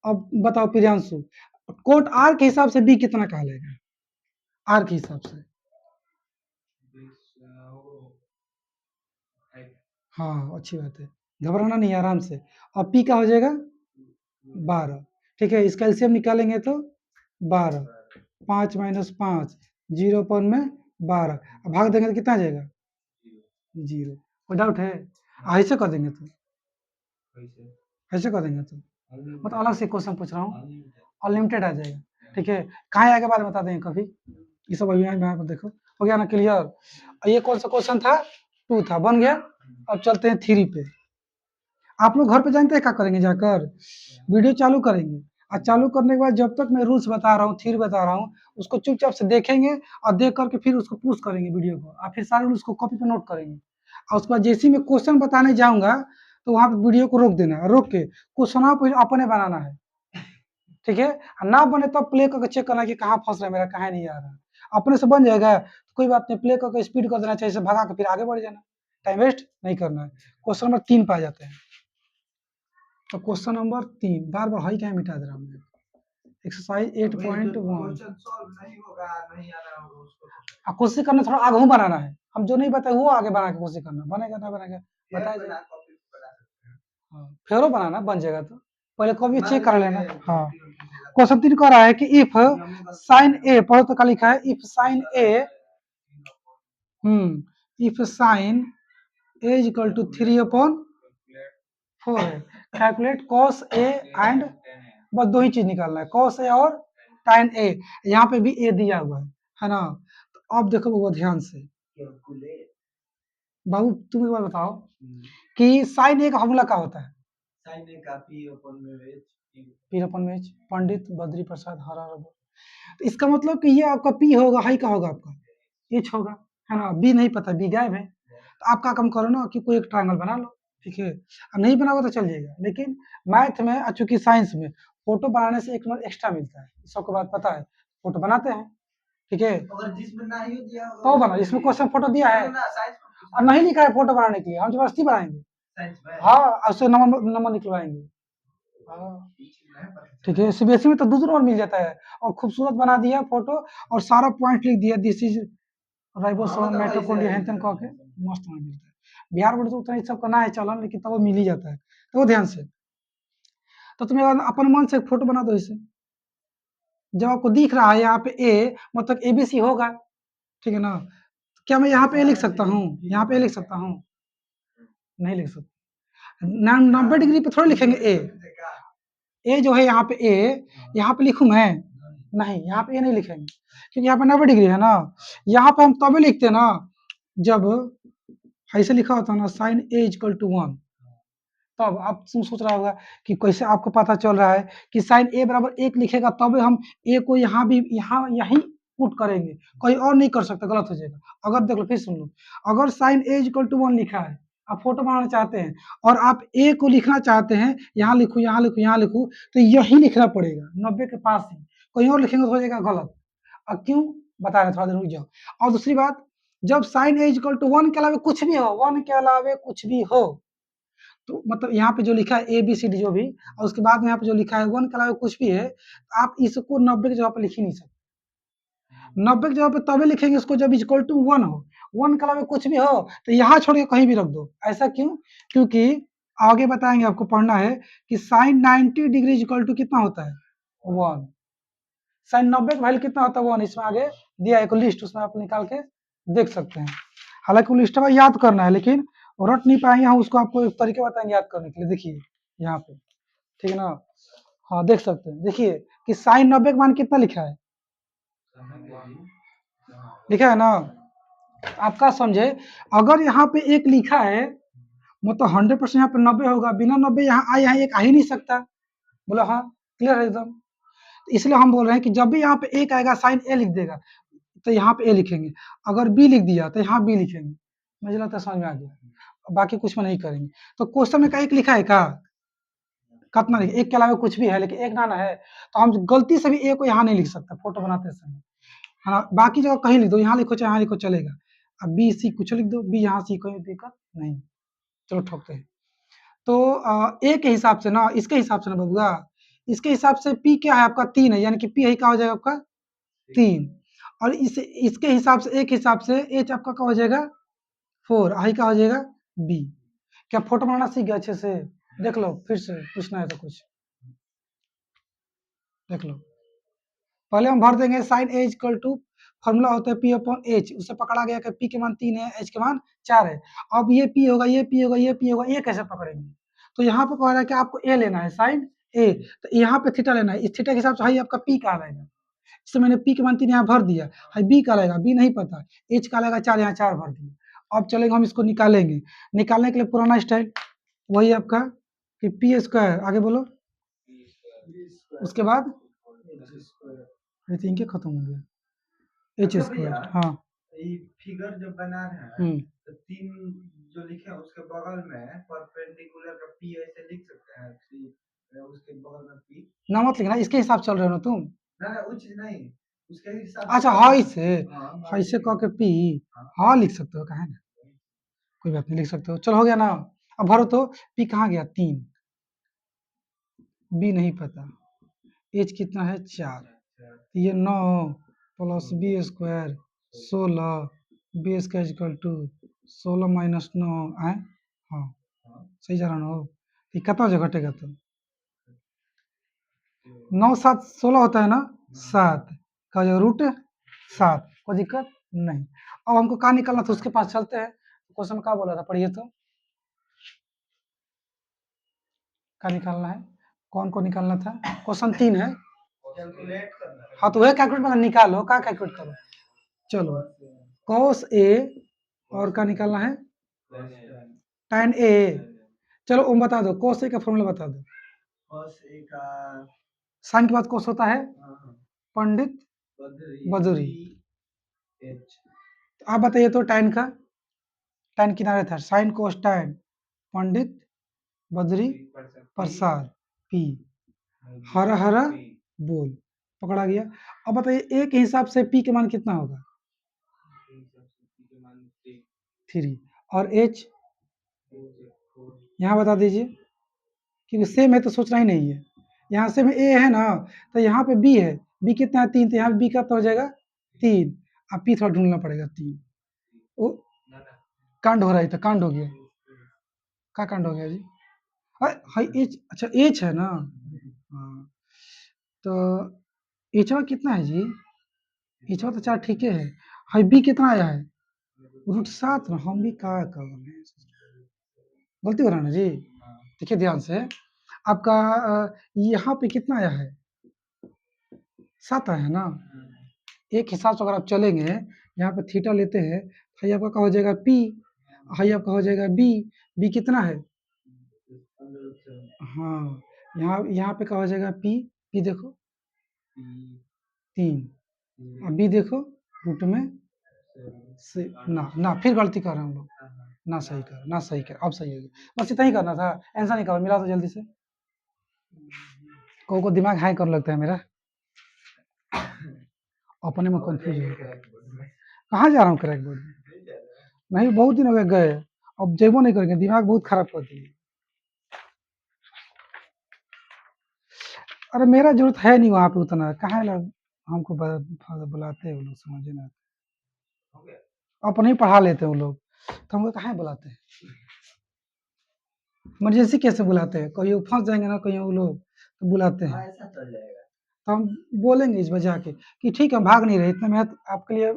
A: अब बताओ प्रियांशु, कोट आर के हिसाब से b कितना कहलाएगा, आर के हिसाब से? हाँ अच्छी बात है, घबराना नहीं, आराम से। और p का हो जाएगा 12। ठीक है, इसका एलसीएम निकालेंगे तो 12, 5 माइनस 5 0 पॉन में 12, अब भाग देंगे तो कितना आ जाएगा 0। कोई डाउट है? ऐसे कर देंगे तो, ऐसे कर देंगे तो मतलब अलग से क्वेश्चन पूछ रहा हूँ, अनलिमिटेड आ जाएगा। ठीक है, कहाँ आगे बाद बता देंगे कभी, ये सब अभी यहाँ पर देखो हो गया ना क्लियर। ये कौन सा क्वेश्चन था, 2 था, बन गया। अब चलते हैं 3 पे। आप लोग घर पे जानते हैं क्या करेंगे, जाकर वीडियो चालू करेंगे, और चालू करने के बाद जब तक मैं रूल्स बता रहा हूँ, थ्योरी बता रहा हूँ, उसको चुपचाप से देखेंगे और देख करके फिर उसको पुश करेंगे वीडियो को, और फिर सारे रूल्स को कॉपी पे नोट करेंगे। और उसके बाद जैसे ही मैं क्वेश्चन बताने जाऊंगा तो वहां पे वीडियो को रोक देना है, रोक के क्वेश्चन अपने बनाना है। ठीक है, ना बने तब प्ले करके चेक करना कि कहाँ फंस रहा है मेरा, कहाँ नहीं आ रहा। अपने से बन जाएगा तो कोई बात नहीं, प्ले करके स्पीड कर देना चाहिए, भगा के फिर आगे बढ़ जाना, टाइम वेस्ट नहीं करना है। क्वेश्चन नंबर 3 पे आ जाते हैं। तो क्वेश्चन नंबर 3, बार बार हाई क्या मिटा दे रहा हूँ मैं, एक्सरसाइज 8.1।
B: क्वेश्चन सॉल्व नहीं होगा, नहीं आना होगा उसको
A: कोशिश करना थोड़ा आगे बनाना है, हम जो नहीं बताए वो आगे बना के कोशिश करना, बनेगा ना बनेगा बताया जाए। हाँ फेरो बनाना बन जाएगा, तो पहले कॉपी चेक कर लेना। हाँ क्वेश्चन 3 कह रहा है कि इफ साइन ए, पढ़ो तो क्या लिखा है, if sine A, if sine A equal to 3/4 है, कैलकुलेट कॉस ए एंड, बस दो ही चीज निकालना है, कॉस ए और tan ए। यहाँ पे भी ए दिया हुआ है ना। तो अब देखो बाबू ध्यान से, बाबू तुम एक बार बताओ कि साइन ए का फॉर्मूला क्या होता है,
B: साइन ए का पी अपन में
A: पी अपन में पंडित बद्री प्रसाद हरा रबो। तो इसका मतलब कि ये आपका पी होगा, हाई का होगा आपका एच होगा, है ना, बी नहीं पता, बी गायब है। तो आप क्या काम करो ना कि कोई एक ट्रायंगल बना लो, ठीक है, और नहीं बनाओगे तो चल जाएगा। लेकिन मैथ में और चूंकि साइंस में फोटो बनाने से एक नंबर एक्स्ट्रा मिलता है, सबको बात पता है, फोटो बनाते हैं, ठीक है,
B: अगर जिसमें नहीं दिया होगा
A: तो बना, इसमें क्वेश्चन फोटो दिया है
B: ना साइंस
A: और नहीं लिखा है फोटो बनाने के लिए, हम जबरदस्ती बनाएंगे,
B: साइंस में
A: हाँ, और उससे नंबर नंबर निकलवाएंगे, हाँ, ठीक है। सीबीएसई में तो दूसरा और मिल जाता है, और खूबसूरत बना दिया फोटो और सारा पॉइंट लिख दिया, दिस इज राइबोसोम माइटोकॉन्ड्रिया हेन तेन कह के मस्त में मिलता है। बिहार बोर्ड से उतना ही सब करना है चलन, लेकिन तब वो मिल ही जाता है, तो वो ध्यान से। तो तुम्हें अपन मन से एक फोटो बना दो इसे, जब आपको दिख रहा है यहाँ पे ए, मतलब एबीसी होगा, ठीक है ना, क्या मैं यहाँ पे ए लिख सकता हूँ, यहाँ पे ए लिख सकता हूँ, नहीं लिख सकता, 90 डिग्री पे थोड़ा लिखेंगे ए जो है यहाँ पे ए, यहाँ पे लिखूं मैं, नहीं, यहाँ पे ए नहीं लिखेंगे, क्योंकि यहाँ पे 90 डिग्री है ना, यहाँ पे हम तभी लिखते हैं ना जब ऐसे लिखा होता है ना साइन ए इक्वल टू 1, तब आप सोच रहा होगा कि कैसे आपको पता चल रहा है कि साइन ए बराबर 1 लिखेगा, तब हम ए को यहाँ भी यहीं पुट करेंगे, कोई और नहीं कर सकता, गलत हो जाएगा। अगर देख लो, फिर सुन लो, अगर साइन ए इक्वल टू 1 लिखा है, आप फोटो बनाना चाहते हैं और आप ए को लिखना चाहते हैं, यहाँ लिखू, यहाँ लिखू, यहाँ लिखू, तो यही लिखना पड़ेगा 90 के पास ही, कोई और लिखेंगे तो हो जाएगा गलत। अब क्यों बता रहे, थोड़ा देर रुक जाओ। और दूसरी बात, जब साइन ए इक्वल टू 1 के अलावे कुछ भी हो, 1 के अलावे कुछ भी हो, तो मतलब यहाँ पे जो लिखा है ए बी सी डी जो भी, और उसके बाद में यहाँ पे जो लिखा है 1 के अलावा कुछ भी है, आप इसको 90 की जगह पे लिख ही नहीं सकते। 90 की जगह पे तभी लिखेंगे इसको जब इक्वल टू 1 हो, 1 के अलावा कुछ भी हो तो यहाँ छोड़ के कहीं भी रख दो। ऐसा क्यों? क्योंकि आगे बताएंगे, आपको पढ़ना है कि साइन 90 डिग्री इक्वल टू कितना होता है, 1। साइन 90 का वैल्यू कितना होता है, 1। इसमें आगे दिया एक लिस्ट, उसमें आप निकाल के देख सकते हैं। हालांकि वो लिस्ट में याद करना है, लेकिन रट नहीं पाएंगे हम उसको, आपको एक तरीके बताएंगे याद करने के लिए। देखिए यहाँ पे, ठीक है ना, हाँ देख सकते हैं, देखिए कि साइन 90 का मान कितना लिखा है, लिखा है ना, आपका समझे, अगर यहाँ पे एक लिखा है मतलब 100% यहाँ पे 90 होगा, बिना 90 यहाँ एक आ ही नहीं सकता। बोला हाँ, क्लियर है एकदम। इसलिए हम बोल रहे हैं कि जब भी यहाँ पे एक आएगा साइन ए लिख देगा, तो यहाँ पे ए लिखेंगे, अगर बी लिख दिया तो यहाँ बी लिखेंगे। मुझे लगता है समझ में आ गया, बाकी कुछ में नहीं करेंगे। तो क्वेश्चन में का एक लिखा है का, कितना लिखे, एक के अलावा कुछ भी है, लेकिन एक ना है, तो हम गलती से भी ए को यहाँ नहीं लिख सकते फोटो बनाते समय, हाँ, बाकी जगह कहीं लिख दो, यहाँ लिखो चाहे यहाँ लिखो चलेगा। अब बी सी कुछ लिख दो, बी यहाँ सी कोई दिक्कत नहीं। चलो ठोकते हैं। तो ए के हिसाब से ना, इसके हिसाब से ना बबुआ, इसके हिसाब से पी क्या है आपका, 3 है, यानी कि पी यही क्या हो जाएगा आपका 3। और इसके हिसाब से, एक हिसाब से एच आपका क्या हो जाएगा 4, आई का हो जाएगा बी। क्या फोटो बनाना सीख गया अच्छे से? देख लो, फिर से पूछना है तो कुछ देख लो। पहले हम भर देंगे sine A equal to, formula होता है पी अपॉन एच, उससे पकड़ा गया कि पी के मान 3 है, एच के मान 4 है। अब ये पी होगा, ये पी होगा, ये पी होगा, ये कैसे पकड़ेंगे? तो यहाँ पे कह रहा है कि आपको ए लेना है, साइन ए, तो यहाँ पे थीटा लेना है, इस थीटा के हिसाब से हाई आपका पी का आएगा। इससे मैंने पी के मान 3 यहाँ भर दिया, हाई बी का आएगा, बी नहीं पता, एच का आएगा 4, यहाँ 4 भर दिया। अब चलेगा, हम इसको निकालेंगे, निकालने के लिए पुराना स्टाइल वही आपका कि पी स्क्वायर, आगे बोलो, उसके बाद इनके खत्म हो गया एच स्क्वायर, हाँ,
B: ये फिगर जो बना रहे हैं
A: हम्म,
B: तो 3 जो लिखे हैं उसके बगल में परपेंडिकुलर का पी ऐसे लिख सकते हैं, उसके बगल में पी
A: ना मत लिखना, इसके हिसाब चल रहे हो ना तुम,
B: ना वो चीज नहीं, उसके हिसाब
A: अच्छा
B: चल
A: हाँ,
B: रहा है।
A: इससे
B: हाँ,
A: हाँ, इससे कह के पी,
B: हाँ।
A: हाँ लिख सकते हो, कहा ना, कोई बात नहीं, लिख सकते हो। चलो हो गया ना, अब भरो तो, पी कहाँ गया 3, बी नहीं पता, एच कितना है 4, ये 9 plus B square 16, B square equal to 16 minus 9 है, हाँ सही जा रहा ना हो, ये कितना जो घटेगा तो 9 7 16 होता है ना, 7 का जो रूट 7, कोई दिक्कत नहीं। अब हमको कहाँ निकालना था, उसके पास चलते हैं। क्वेश्चन में क्या बोला था, पढ़िए तो, क्या निकालना है, कौन को निकालना था, क्वेश्चन 3 है,
B: कैलकुलेट करना है।
A: हाँ तो वह कैलकुलेट मतलब निकालो, क्या कैलकुलेट करो, चलो cos ए, और क्या निकालना है tan ए, चलो ओम बता दो, cos ए का फॉर्मूला बता दो।
B: cos a का
A: साइन के बाद cos होता है पंडित
B: बदरी
A: बदुरी।
B: H
A: आप बताइए तो tan का, टैन किनारे था, sine cos tan, Pandit Badri Prasad P, हरा हरा बोल, पकड़ा गया। अब बताइए ए के हिसाब से पी के मान कितना होगा? 3। और एच यहाँ बता दीजिए, क्योंकि सेम है तो सोचना ही नहीं है। यहाँ से में ए है ना, तो यहाँ पे बी है, बी कितना है 3, तो यहाँ बी का तो हो जाएगा 3। अब पी थोड़ा ढूंढना पड़ेगा 3। ओ कांड हो रहा है, तो कांड हो गया, क्या कांड हो गया जी? हाई एच, अच्छा एच है ना, हाँ तो एचवा कितना है जी? एचवा तो 4 ठीक है, हाई बी कितना आया है? √7 ना, हम भी क्या कर रहे हैं, गलती हो रहा है ना जी। देखिए ध्यान से, आपका यहाँ पे कितना आया है? 7 आया है ना। एक हिसाब से अगर आप चलेंगे, यहाँ पे थीटा लेते हैं, हाई आपका क्या हो जाएगा पी, हाई आपका हो जाएगा बी, बी कितना है? हाँ, यहाँ पे क्या हो जाएगा पी, पी देखो 3, अब बी देखो रूट में से, ना फिर गलती कर रहे हैं हम लोग, ना सही कर, ना सही कर, अब सही हो गया। बस इतना ही करना था, आंसर नहीं कर मिला तो जल्दी से। को दिमाग हाई कर लगता है मेरा, अपने में कंफ्यूज हो गया। कहाँ जा रहा हूँ क्रैक बोर्ड में? नहीं, बहुत दिन हो गए गए, अब जेबो नहीं करेंगे, दिमाग बहुत खराब करती है। अरे मेरा जरूरत है नहीं वहाँ पे उतना, कहाँ लोग हमको बुलाते हैं वो लोग, समझे ना, अपने ही पढ़ा लेते हैं वो लोग, तो हमको कहाँ बुलाते हैं? इमरजेंसी कैसे बुलाते हैं? कहीं वो फंस जाएंगे ना कहीं वो लोग, तो बुलाते हैं। तो हम बोलेंगे इस वजह के कि ठीक है हम भाग नहीं रहे, इतना मेहनत आपके लिए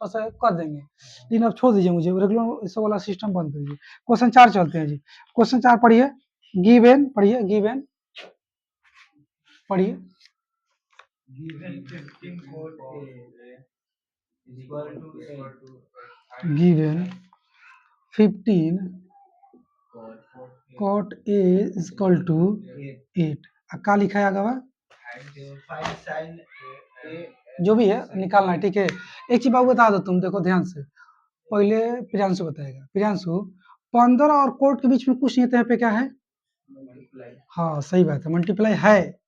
A: ऐसा कर देंगे, लेकिन अब छोड़ दीजिए मुझे, रेगुलर इस वाला सिस्टम बंद कर दीजिए। क्वेश्चन 4 चलते हैं जी। क्वेश्चन 4 पढ़िए, गिवन पढ़िए, गिवन पढ़िए।
B: Given 15 cot A is equal to 8.
A: Given 15 cot A is equal to 8। क्या लिखा है आगे?
B: Find sin A
A: जो भी है निकालना है, ठीक है। एक चीज बाबू बता दो, तुम देखो ध्यान से, पहले प्रियांशु बताएगा। प्रियांशु, 15 और कोट के बीच में कुछ नहीं है, तो यहाँ पे क्या है? हाँ सही बात है, मल्टीप्लाई है,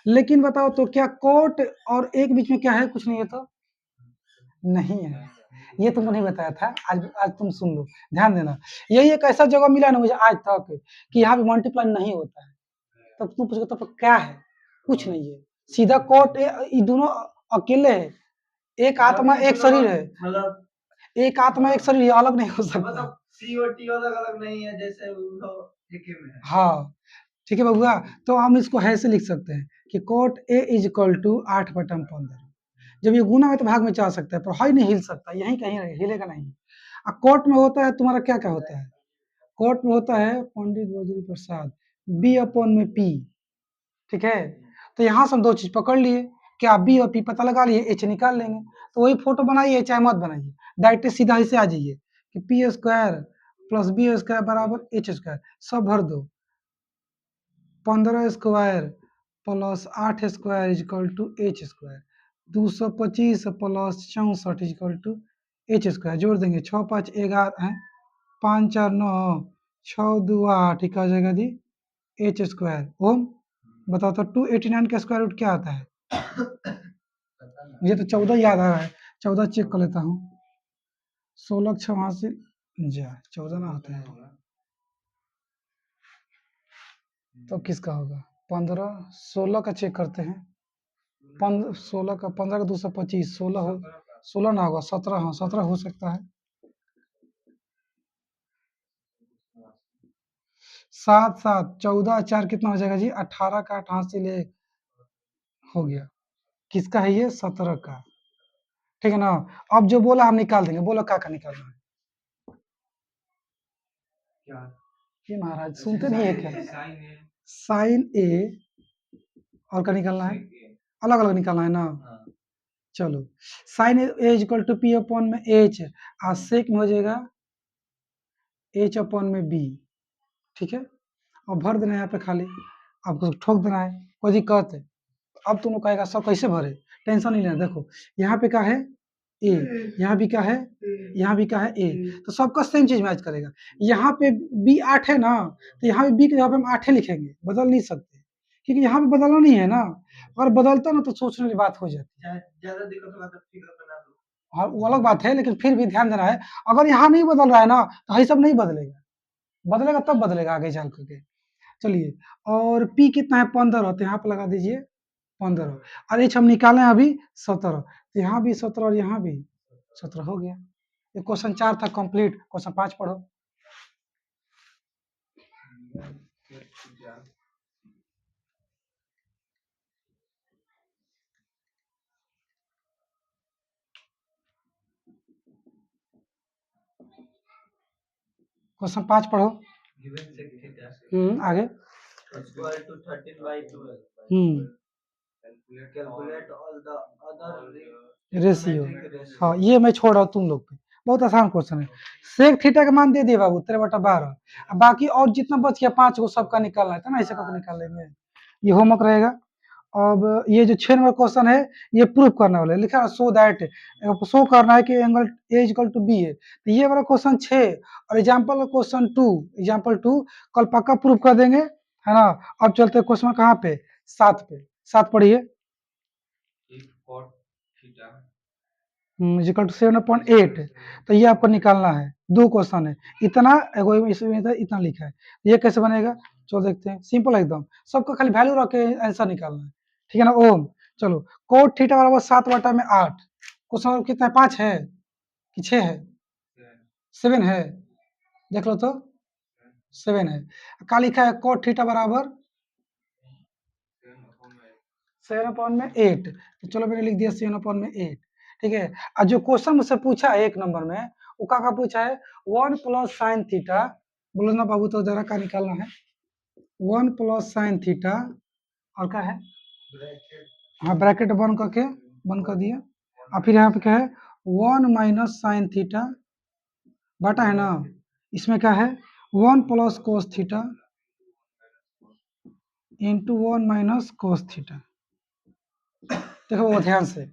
A: लेकिन बताओ तो क्या कोट और एक बीच में क्या है? कुछ नहीं है तो नहीं है, ये तुमको नहीं बताया था, आज तुम सुन लो, ध्यान देना। यही एक ऐसा जगह मिला ना मुझे आज तक कि यहाँ पे मल्टीप्लाई नहीं होता है, तब तुम पूछो तो क्या है? कुछ नहीं है, सीधा कोट ये दोनों अकेले है, एक आत्मा एक शरीर है,
B: मतलब
A: एक आत्मा एक शरीर अलग नहीं हो सकता।
B: मतलब C और T अलग अलग नहीं है, जैसे एक ही में है।
A: हाँ ठीक है बबुआ, तो हम इसको ऐसे लिख सकते हैं कि cot A is equal to 8/15। जब ये गुना में तो भाग में जा सकता है, पर हाई नहीं हिल सकता, यहीं कहीं हिलेगा नहीं। अब कोट में होता है तुम्हारा क्या क्या होता है? कोट में होता है पंडित बद्री प्रसाद, बी अपॉन में पी, ठीक है। तो यहाँ से हम दो चीज पकड़ लिए, क्या बी और पी पता लगा लिए, एच निकाल लेंगे। तो वही फोटो बनाइए चाहे मत बनाइए, डायरेक्ट सीधा ऐसे आ जाइए कि P square plus B square बराबर एच स्क्वायर, सब भर दो। 15 square plus 8 square is equal to H square, 225 plus 64 is equal to H square, जोड़ देंगे 6 5 11 है, 5 4 9, 6 2 8, ठीक आ जाएगा जी एच स्क्वायर। ओम बताओ तो 289 का स्क्वायर रूट क्या आता है? मुझे तो 14 याद आ रहा है, 14 चेक कर लेता हूँ। 16 6 वहां से जा 14 ना होता है, तो किसका होगा? 15 16 का चेक करते हैं, 16 का 15 का 225, 16 हो, 16 ना होगा 17, हाँ 17 हो सकता है। 7 7 14 4 कितना हो जाएगा जी? 18 का 8 हाथ से ले हो गया, किसका है ये? 17 का, ठीक है ना। अब जो बोला हम निकाल देंगे, बोलो क्या निकालना है?
B: क्या
A: ये महाराज सुनते नहीं है क्या? साइन ए, और क्या निकालना है? अलग अलग निकालना है ना। चलो, sine A equal to P upon में एच, और सेक में हो जाएगा एच अपॉन में बी, ठीक है। और भर देना है यहाँ पे खाली, आपको ठोक देना है, कोई दिक्कत है? अब तुम लोग कहेगा सब कैसे भरे, टेंशन नहीं लेना। देखो यहाँ पे क्या है, ए, यहाँ भी क्या है, यहाँ भी क्या है ए, तो सबका सेम चीज मैच करेगा। यहाँ पे बी 8 है ना, तो यहाँ पे बी के जगह पे हम 8 लिखेंगे, बदल नहीं सकते, क्योंकि यहाँ पे बदलना नहीं है ना। अगर बदलता ना तो सोचने की बात हो जाती।
B: ज्यादा दिक्कत होगा तो फिगर बना दो।
A: हाँ वो अलग बात है, लेकिन फिर भी ध्यान देना है, अगर यहाँ नहीं बदल रहा है ना तो ये सब नहीं बदलेगा, बदलेगा तब बदलेगा आगे चल करके। चलिए, और पी कितना है 15, तो यहाँ पे लगा दीजिए 15, और एच हम निकाले अभी 17, तो यहाँ भी 17 और यहाँ भी 17 हो गया। ये क्वेश्चन 4 था कंप्लीट। क्वेश्चन 5 पढ़ो। क्वेश्चन 5 पढ़ो। आगे।
B: Equal to 13/12. Calculate all the other
A: ratio,
B: geometric ratios.
A: हाँ ये मैं छोड़ रहा हूँ तुम लोग पे, बहुत आसान क्वेश्चन है। सेक थीटा का मान दे दिए बाबू 13/12, अब बाकी और जितना बच गया 5 को सबका निकालना है, तो ना ऐसे करके निकाल लेंगे, ये होमवर्क रहेगा। अब ये जो 6 नंबर क्वेश्चन है ये प्रूफ करने वाला है, लिखा सो दैट, शो करना है कि angle A equal to B है, तो ये वाला क्वेश्चन 6 और एग्जाम्पल क्वेश्चन 2, एग्जाम्पल 2 कल पक्का प्रूफ कर देंगे, है ना। अब चलते क्वेश्चन कहाँ पे, 7 पे। 7 पढ़िए। इक्वल टू 7/8, तो ये आपको निकालना है, 2 क्वेश्चन है, इतना एगो इसमें इतना लिखा है, ये कैसे बनेगा चलो देखते हैं, सिंपल है एकदम, सबका खाली वैल्यू रख के आंसर निकालना है, ठीक है ना। ओम चलो, कोट थीटा बराबर 7/8, क्वेश्चन कितना है, 5 है कि 6 है, 7 है, देख लो तो 7 है। क्या लिखा है, कोट थीटा बराबर 7/8, तो चलो मैंने लिख दिया 7/8, ठीक है। और जो क्वेश्चन मुझसे पूछा है 1 नंबर में, वो का पूछा है 1 प्लस साइन थीटा, बोलो ना बाबू तो जरा का निकालना है, 1 प्लस साइन थीटा, और क्या है, हाँ ब्रैकेट बंद करके, बंद कर दिया, और फिर यहाँ पे क्या है 1 माइनस साइन थीटा, बटा है ना, इसमें क्या है 1 plus cos theta into 1 minus cos theta. देखो वो ध्यान से,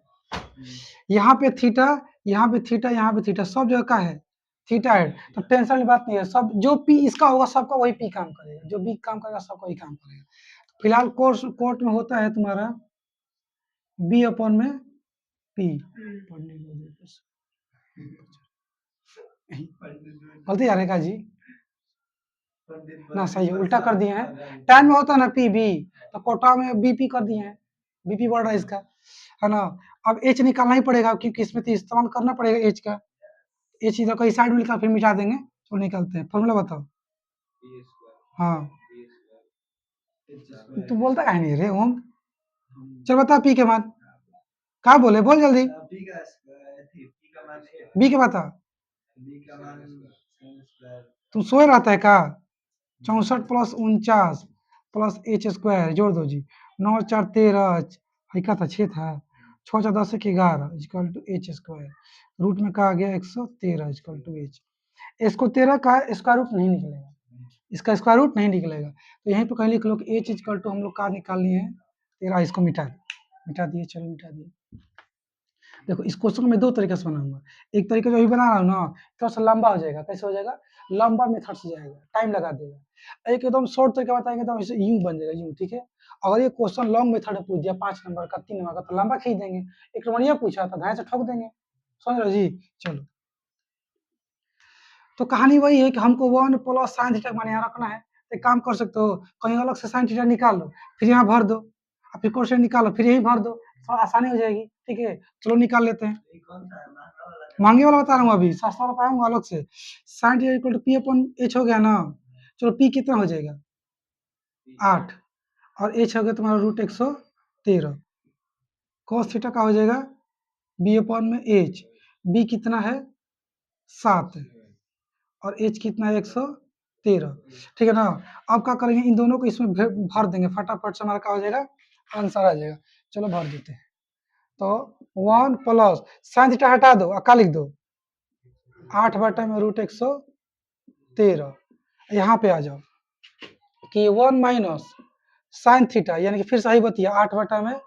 A: यहाँ पे थीटा, यहाँ पे थीटा, यहाँ पे थीटा, सब जगह का है थीटा है, तो टेंशन की बात नहीं है, सब जो पी इसका होगा सबका वही पी काम करेगा, जो बी काम करेगा सबका वही काम करेगा। फिलहाल कोर्ट में होता है तुम्हारा बी अपॉन में पी, गलती आ रही का जी ना, सही है, उल्टा कर दिए हैं, टाइम में होता है ना पी बी, तो कोटा में बीपी कर दिए हैं, बीपी बढ़ रहा है इसका, है ना। अब एच निकालना ही पड़ेगा, क्योंकि इसमें तो इस्तेमाल करना पड़ेगा एच का, एच इधर कहीं साइड में लिखा फिर मिटा देंगे, तो निकालते हैं, फॉर्मूला बताओ। हाँ तू बोलता कहीं नहीं रे ओम, चल बता पी के मान, कहा बोले बोल जल्दी, बी के बता, तुम सोए रहता है का, 64 प्लस 49 प्लस एच स्क्वायर जोड़ दो जी, 9 4 13, का था 6 था, 6 4 10 11 equal to H square, root में कहा गया 113 इक्वल टू एच, इसको 13 का स्क्वायर रूट नहीं निकलेगा, इसका स्क्वायर रूट नहीं निकलेगा, तो यहीं पे कहीं लिख लो कि एच इक्वल टू हम लोग का निकालनी है 13, इसको मिटा दिए, चलो मिटा दिए। देखो इस क्वेश्चन को मैं 2 तरीके से बनाऊंगा, एक तरीका जो अभी बना रहा हूँ ना थोड़ा सा लंबा हो जाएगा, कैसे हो जाएगा, लंबा मेथड से जाएगा, टाइम लगा देगा, एक एकदम शॉर्ट तरीका बताएंगे तो इसे यूं बन जाएगा यूं, ठीक है। अगर ये क्वेश्चन लॉन्ग मेथड में पूछ दिया 5 नंबर का 3 नंबर का, तो लंबा खींच देंगे, एक नंबर ये पूछा था धाए से ठोक देंगे, समझ रहे जी। चलो, तो कहानी वही है कि हमको 1 प्लस साइन थीटा का मान यहाँ रखना है, एक काम कर सकते हो, कहीं अलग से साइन थीटा निकाल लो, फिर यहाँ भर दो, फिर क्वेश्चन निकालो, फिर यही भर दो, थोड़ा आसानी हो जाएगी, ठीक है। चलो निकाल लेते हैं, महंगे वाला बता रहा हूँ अभी, सस्ता वाला पाऊंगा अलग से, sine theta equal to P upon H हो गया ना, चलो पी कितना हो जाएगा 8, और एच हो गया तुम्हारा रूट 113, कॉस थीटा का हो जाएगा बी अपॉन में एच, बी कितना है 7, और एच कितना है 113, ठीक है ना। अब क्या करेंगे, इन दोनों को इसमें भर देंगे, फटाफट से हमारा क्या हो जाएगा आंसर आ जाएगा, चलो भर देते हैं। तो 1 प्लस साइन थीटा हटा दो, क्या लिख दो 8 बटा में रूट 113, यहाँ पे आ जाओ कि 1 माइनस साइन थीटा, यानी कि फिर सही बतिया 8 बटा में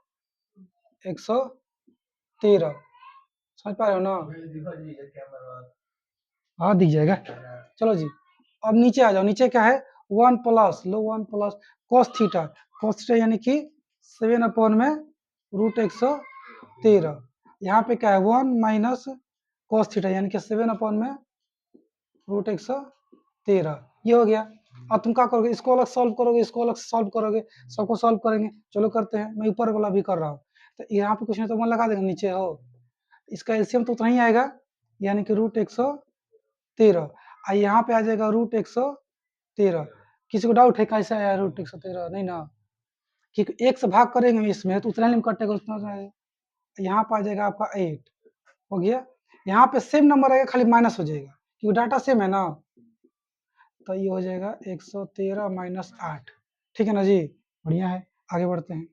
A: 113 समझ पा रहे हो ना?
B: दिखा दीजिए कैमरा।
A: हाँ दिख जाएगा। चलो जी, अब नीचे आ जाओ। नीचे क्या है? 1 plus low 1 plus cos theta. cos theta यानी कि 7 अपॉन में रूट 113। यहाँ पे क्या है? 1 माइनस cos थीटा यानी कि 7 अपॉन में रूट 113। ये हो गया। अब तुम क्या करोगे? इसको अलग सॉल्व करोगे, इसको अलग सॉल्व करोगे, सबको सॉल्व करेंगे। चलो करते हैं। मैं ऊपर वाला भी कर रहा हूँ। तो यहाँ पे कुछ नहीं तो 1 लगा देंगे। नीचे हो, इसका एलसीएम तो उतना ही आएगा, यानी कि रूट 113। और यहाँ पे आ जाएगा रूट 113। किसी को डाउट है कैसे आया रूट 113? नहीं ना, क्योंकि 1 से भाग करेंगे इसमें तो उतना ही कटेगा, उतना जाएगा। यहाँ पे आ जाएगा आपका 8 हो गया। यहाँ पे सेम नंबर आएगा, खाली माइनस हो जाएगा क्योंकि डाटा सेम है ना। तो ये हो जाएगा 113 माइनस 8। ठीक है ना जी? बढ़िया है। आगे बढ़ते हैं।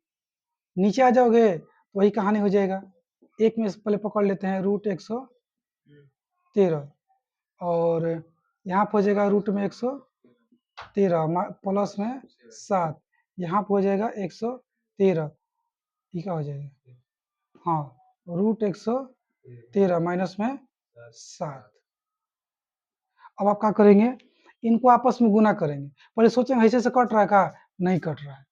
A: नीचे आ जाओगे तो वही कहानी हो जाएगा। एक में से पहले पकड़ लेते हैं रूट 113, और यहाँ पे हो जाएगा रूट में 113 प्लस में 7। यहाँ पे हो जाएगा 113। ये क्या हो जाएगा? हाँ, रूट 113 माइनस में 7। अब आप क्या करेंगे? इनको आपस में गुना करेंगे। पहले सोचेंगे ऐसे से कट रहा है का? नहीं कट रहा है।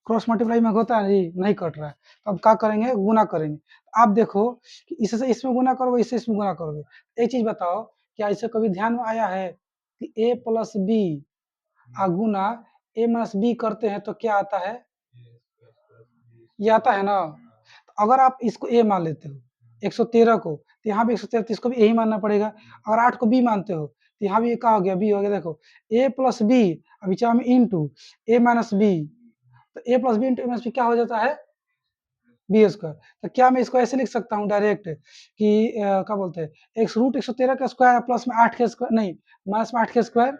A: क्रॉस मल्टीप्लाई में होता है जी, नहीं कट रहा है। तो अब क्या करेंगे? गुना करेंगे। आप देखो कि इससे इसमें गुना करोगे, इससे इसमें गुना करोगे। एक चीज बताओ, क्या ऐसे कभी ध्यान में आया है कि a प्लस बी गुना a माइनस बी करते हैं तो क्या आता है? ये आता है ना। तो अगर आप इसको a मान लेते हो 113 को, तो यहाँ भी 113, तो इसको भी यही मानना पड़ेगा। अगर 8 को b मानते हो तो यहाँ भी क्या हो गया? b हो गया। देखो a प्लस बी, अभी चाहे में इंटू a माइनस बी, तो a plus b into a minus b क्या हो जाता है? B square. तो क्या मैं इसको ऐसे लिख सकता हूँ डायरेक्ट कि क्या बोलते हैं, एक रूट 113 का स्क्वायर प्लस में 8 के स्क्वायर, नहीं माइनस में 8 के स्क्वायर,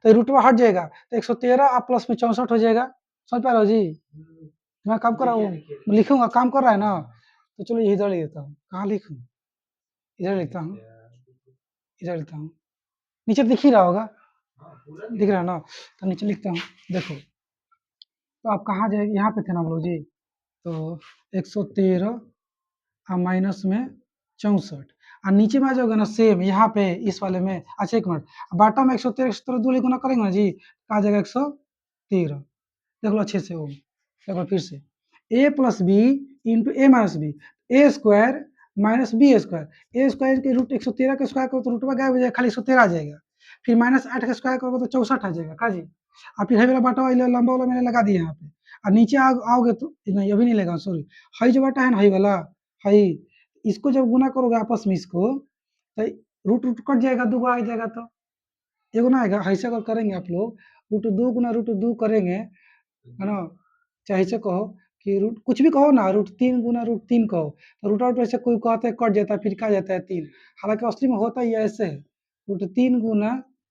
A: तो रूट में हट जाएगा तो 113 और प्लस में 64 हो जाएगा। समझ पा रहे हो जी? मैं काम कर रहा हूँ, लिखूंगा, काम कर रहा है ना। तो चलो इधर लिख देता हूँ। कहाँ लिखूँ? इधर लिखता हूँ, इधर लिखता हूँ। नीचे दिख ही रहा होगा, दिख रहा है ना? तो नीचे लिखता हूँ। देखो तो आप कहाँ जाएंगे? यहाँ पे थे ना हम लोग जी। तो 113 माइनस में 64, और नीचे में आ जाओगे ना सेम यहाँ पे इस वाले में। अच्छा एक मिनट, बाटा में 113 दो गुना करेंगे ना जी, आ जाएगा 113। देख लो अच्छे से वो, एक बार फिर से a plus b into a minus b, a square minus b square. A square के रूट 113 का स्क्वायर करो तो रूट में गायब हो जाएगा, खाली 113 आ जाएगा। फिर माइनस 8 का स्क्वायर करोगे तो 64 आ जाएगा का जी। और फिर है मेरा बाटा वाला लंबा वाला मैंने लगा दिया यहाँ पे। और नीचे आओगे तो नहीं, अभी नहीं लगा, सॉरी। हाई जो बाटा है ना, हाई वाला, हाई, इसको जब गुना करोगे आपस में इसको, तो रूट रूट कट जाएगा, दो आ जाएगा, तो एगो ना आएगा। ऐसे अगर करेंगे आप लोग, रूट दो गुना रूट दो करेंगे, है ना, चाहे ऐसे कहो कि रूट कुछ भी कहो ना, रूट 3 गुना रूट 3 कहो, तो रूट आउट ऐसे कोई कहता है कट जाता है, फिर क्या जाता है 3। हालांकि असली में होता ही है ऐसे है, रूट 3 गुना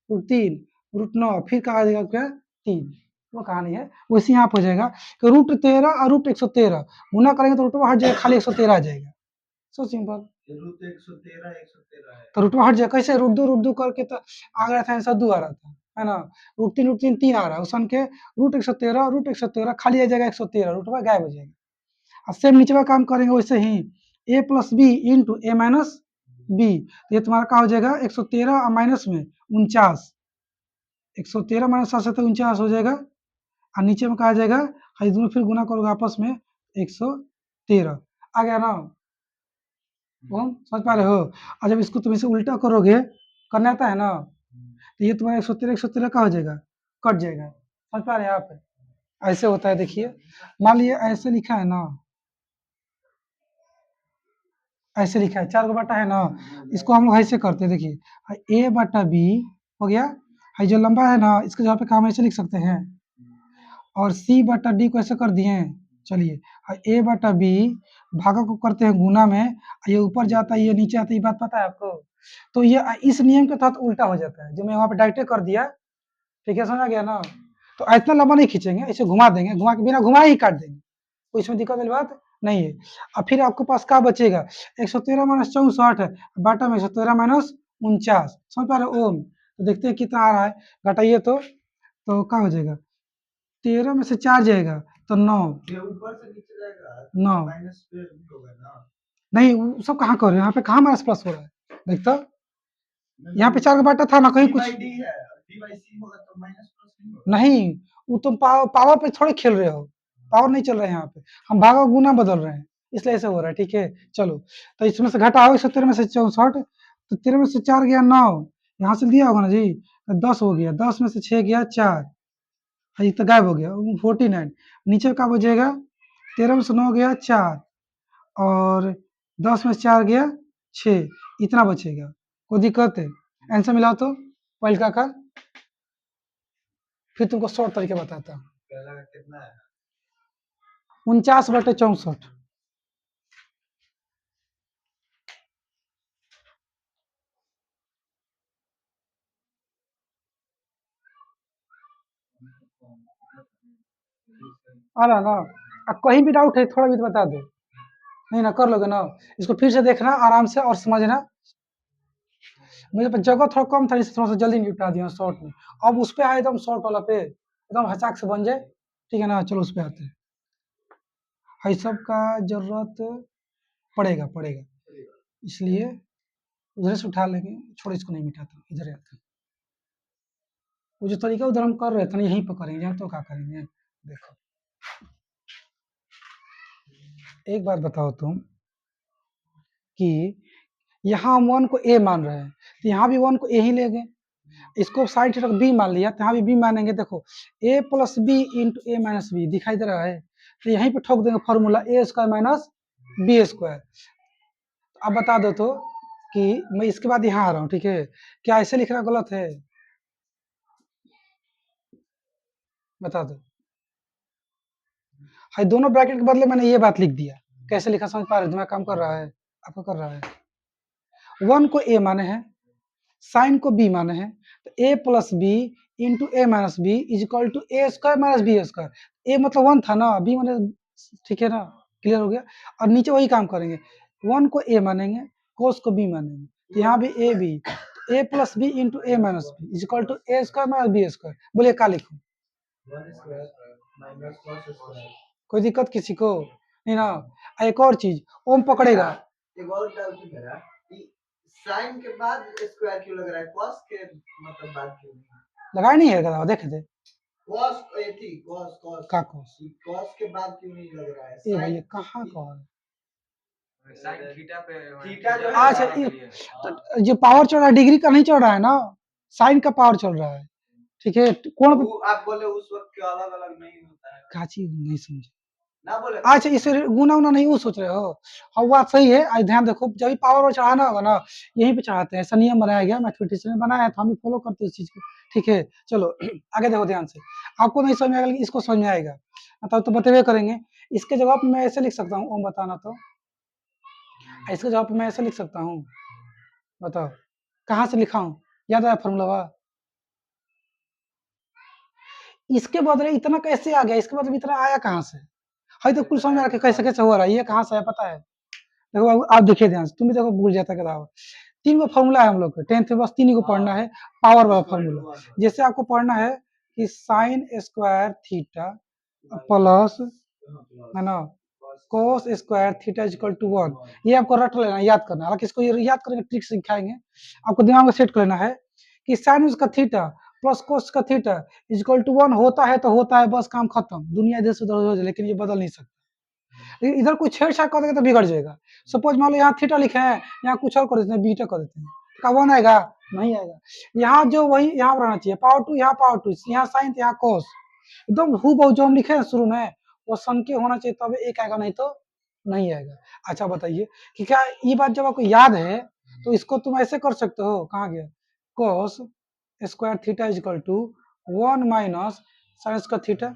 A: रूट 3 रूट 9, फिर कहा जाएगा क्या? 3। वो कहानी है। वैसे यहाँ पे हो जाएगा कि रूट 13 और रूट 113 गुना करेंगे तो रूट हट जाएगा, खाली 113 आ जाएगा। So simple.
B: रूट 113 है।
A: तो रूट हट जाएगा कैसे? रूट दो करके तो आ गया था आंसर 2 आ रहा था, है ना। रूट तीन 3 आ रहा है, उसन के रूट 113 खाली आ जाएगा 113, रूटवा गायब हो जाएगा। और सेम नीचे का काम करेंगे वैसे ही, a plus b into a minus b, तो ये तुम्हारा क्या हो जाएगा? 113 और माइनस में 49, 113 माइनस 7 से तो 49 हो जाएगा। और नीचे में कहा जाएगा, ये दोनों फिर गुना करोगे आपस में 113 आ गया ना। वो समझ पा रहे हो? और जब इसको तुम इसे उल्टा करोगे, करना आता है ना, तो ये तुम्हारा 113 का हो जाएगा, कट जाएगा। समझ पा रहे हैं आप? ऐसे होता है। देखिए मान लीजिए ऐसे लिखा है ना, ऐसे लिखा है 4 का बटा है ना, इसको हम लोग ऐसे करते हैं। देखिए a बटा b हो गया, है जो लंबा है ना, इसके जगह पे काम ऐसे लिख सकते हैं, और c बटा d को ऐसे कर दिए। चलिए a बटा b भागा को करते हैं गुना में, ये ऊपर जाता है, ये नीचे आता है, ये बात पता है आपको? तो ये इस नियम के तहत उल्टा हो जाता है, जो मैं वहाँ पे डायरेक्ट कर दिया। ठीक है, समझ गया ना? तो इतना लंबा नहीं खींचेंगे, इसे घुमा देंगे, घुमा के बिना घुमाए ही काट देंगे, कोई इसमें दिक्कत वाली बात नहीं है। और फिर आपके पास क्या बचेगा? 113 माइनस 64 बाटा में 113 माइनस 49। समझ पा रहे हो? ओम तो देखते हैं कितना आ रहा है, घटाइए तो क्या हो जाएगा? 13 में से 4 जाएगा तो 9,
B: ये ऊपर से नीचे जाएगा,
A: 9
B: माइनस भी होगा ना।
A: नहीं वो सब कहाँ कर रहे हो, यहाँ पे कहाँ माइनस प्लस हो रहा है, देख तो यहाँ पे 4 का बाटा था ना, कहीं
B: डी
A: कुछ
B: बाई डी है, डी बाई सी होगा तो माइनस प्लस नहीं होगा।
A: नहीं, वो तुम पावर पे थोड़े खेल रहे हो, पावर नहीं चल रहा है यहाँ पे, हम भागा गुना बदल रहे हैं, इसलिए ऐसे हो रहा है। ठीक है चलो, तो इसमें से घटाओ 113 में से 64, तो 13 में से 4 गया 9, यहाँ से दिया होगा ना जी, तो 10 हो गया, 10 में से 6 गया 4, ये तो गायब हो गया 49, नीचे का बचेगा 13 में से 9 गया 4, और 10 में से 4 गया 6, इतना बचेगा। कोई दिक्कत है? आंसर मिलाओ तो पहले का, फिर तुमको शॉर्ट तरीके बताता हूँ।
B: पहला का कितना है?
A: 49/64। आ रहा ना? अब कहीं भी डाउट है थोड़ा भी तो बता दो, नहीं ना कर लोगे ना, इसको फिर से देखना आराम से और समझना। मेरे पास जगह थोड़ा कम था, इसलिए थोड़ा सा जल्दी निपटा दिया शॉर्ट में। अब उस पे आए एकदम शॉर्ट वाला पे, एकदम हचाक से बन जाए, ठीक है ना? चलो उस पे आते हैं। भाई सब का जरूरत पड़ेगा पड़ेगा, इसलिए उधर से उठा लेंगे, छोड़ो इसको नहीं मिटाता, इधर आते हैं। वो जो तरीका उधर हम कर रहे थे ना, यहीं पर करेंगे, यहाँ तो क्या करेंगे। देखो एक बात बताओ तुम, कि यहाँ हम 1 को a मान रहे हैं, तो यहाँ भी 1 को a ही लेंगे, इसको साइड रख b मान लिया, तो यहाँ भी b मानेंगे। देखो a plus b into a minus b दिखाई दे रहा है, तो यहीं पे ठोक देंगे formula a square minus b square. अब बता दो तो कि मैं इसके बाद यहाँ आ रहा हूँ, ठीक है? क्या ऐसे लिखना गलत है? बता दो। हाँ, दोनों ब्रैकेट के बदले मैंने ये बात लिख दिया, कैसे लिखा समझ पा रहे हो? दिमाग काम कर रहा है आपका? कर रहा है। 1 को a माने हैं, साइन को b माने हैं, तो a plus b into a minus b is equal to a square minus b square. a मतलब 1 था ना, b माने, ठीक है ना? क्लियर हो गया? और नीचे वही काम करेंगे, 1 को a मानेंगे, cos को b मानेंगे, तो यहाँ भी a b, a plus b into a minus b is equal to a square minus b square. बोलिए क्या लिखूं?
B: 1 स्क्वायर माइनस cos स्क्वायर।
A: कोई दिक्कत किसी को नहीं ना? एक और चीज ओम पकड़ेगा,
B: एक और डाउट है मेरा कि साइन के बाद स्क्वायर क्यों लग रहा है, cos के मतलब बाद क्यों नहीं?
A: लगाया नहीं है गधा, देखे थे
B: cos ये थी, cos cos
A: का cos?
B: cos के बाद क्यों नहीं लग रहा है?
A: ए
B: sin
A: भैया कहाँ का है?
B: साइन थीटा पे, थीटा जो है
A: अच्छा
B: ना,
A: ये तो जो पावर चल रहा है डिग्री का नहीं चल रहा है ना, साइन का पावर चल रहा है, ठीक है? कौन
B: वो आप बोले उस वक्त के अलग अलग नहीं होता है
A: का चीज नहीं समझे?
B: ना, बोले
A: अच्छा इसे गुना उना नहीं वो सोच रहे हो? हाँ बात सही है, आज ध्यान देखो, जब भी पावर चढ़ाना होगा ना, यहीं पे चढ़ाते हैं, ऐसा नियम बनाया गया, मैथमेटिक्स ने बनाया है, तो हम भी फॉलो करते हैं इस चीज को। ठीक है चलो आगे देखो ध्यान से, आपको नहीं समझ में आएगा लेकिन इसको समझ में आएगा, तब तो बतेबे करेंगे। इसके जवाब में मैं ऐसे लिख सकता हूँ, ओम बताना तो, इसके जवाब में मैं ऐसे लिख सकता हूँ, बताओ कहाँ से लिखा हूँ? याद आया फॉर्मूला? इसके बदले इतना कैसे आ गया, इसके बदले इतना आया कहाँ से? है तो कुछ समझ में आ रहा है कैसे कैसे हो रहा है, ये कहाँ से है पता है? देखो आप देखिए ध्यान से, तुम भी देखो भूल जाता किताब। 3 गो फॉर्मूला है हम लोग के 10th में, बस 3 ही को पढ़ना है, पावर वाला फॉर्मूला। जैसे आपको पढ़ना है कि साइन स्क्वायर थीटा प्लस, है ना, cos square theta equal to 1, ये आपको रट लेना, याद करना। हालांकि इसको ये याद करेंगे, ट्रिक सिखाएंगे, आपको दिमाग में सेट कर लेना है कि साइन उसका थीटा प्लस कोस का थीटा इक्वल टू 1 होता है तो होता है, बस काम खत्म, दुनिया इधर से उधर हो जाए, लेकिन ये बदल नहीं सकता। इधर कोई छेड़छाड़ कर देगा तो बिगड़ जाएगा। सपोज मान लो यहाँ थीटा लिखे हैं, यहाँ कुछ और कर देते हैं, बीटा कर देते हैं, का 1 आएगा? नहीं आएगा। यहाँ जो वही यहाँ पर आना चाहिए, पावर 2 यहाँ पावर 2, यहाँ साइन यहाँ कोस, एकदम हूबहू जो हम लिखे हैं शुरू में, वो सन के होना चाहिए, तब एक आएगा, नहीं तो नहीं आएगा। अच्छा बताइए कि क्या ये बात जब आपको याद है, तो इसको तुम ऐसे कर सकते हो, कहाँ गया, cos square theta equal to 1 minus sine का थीटा,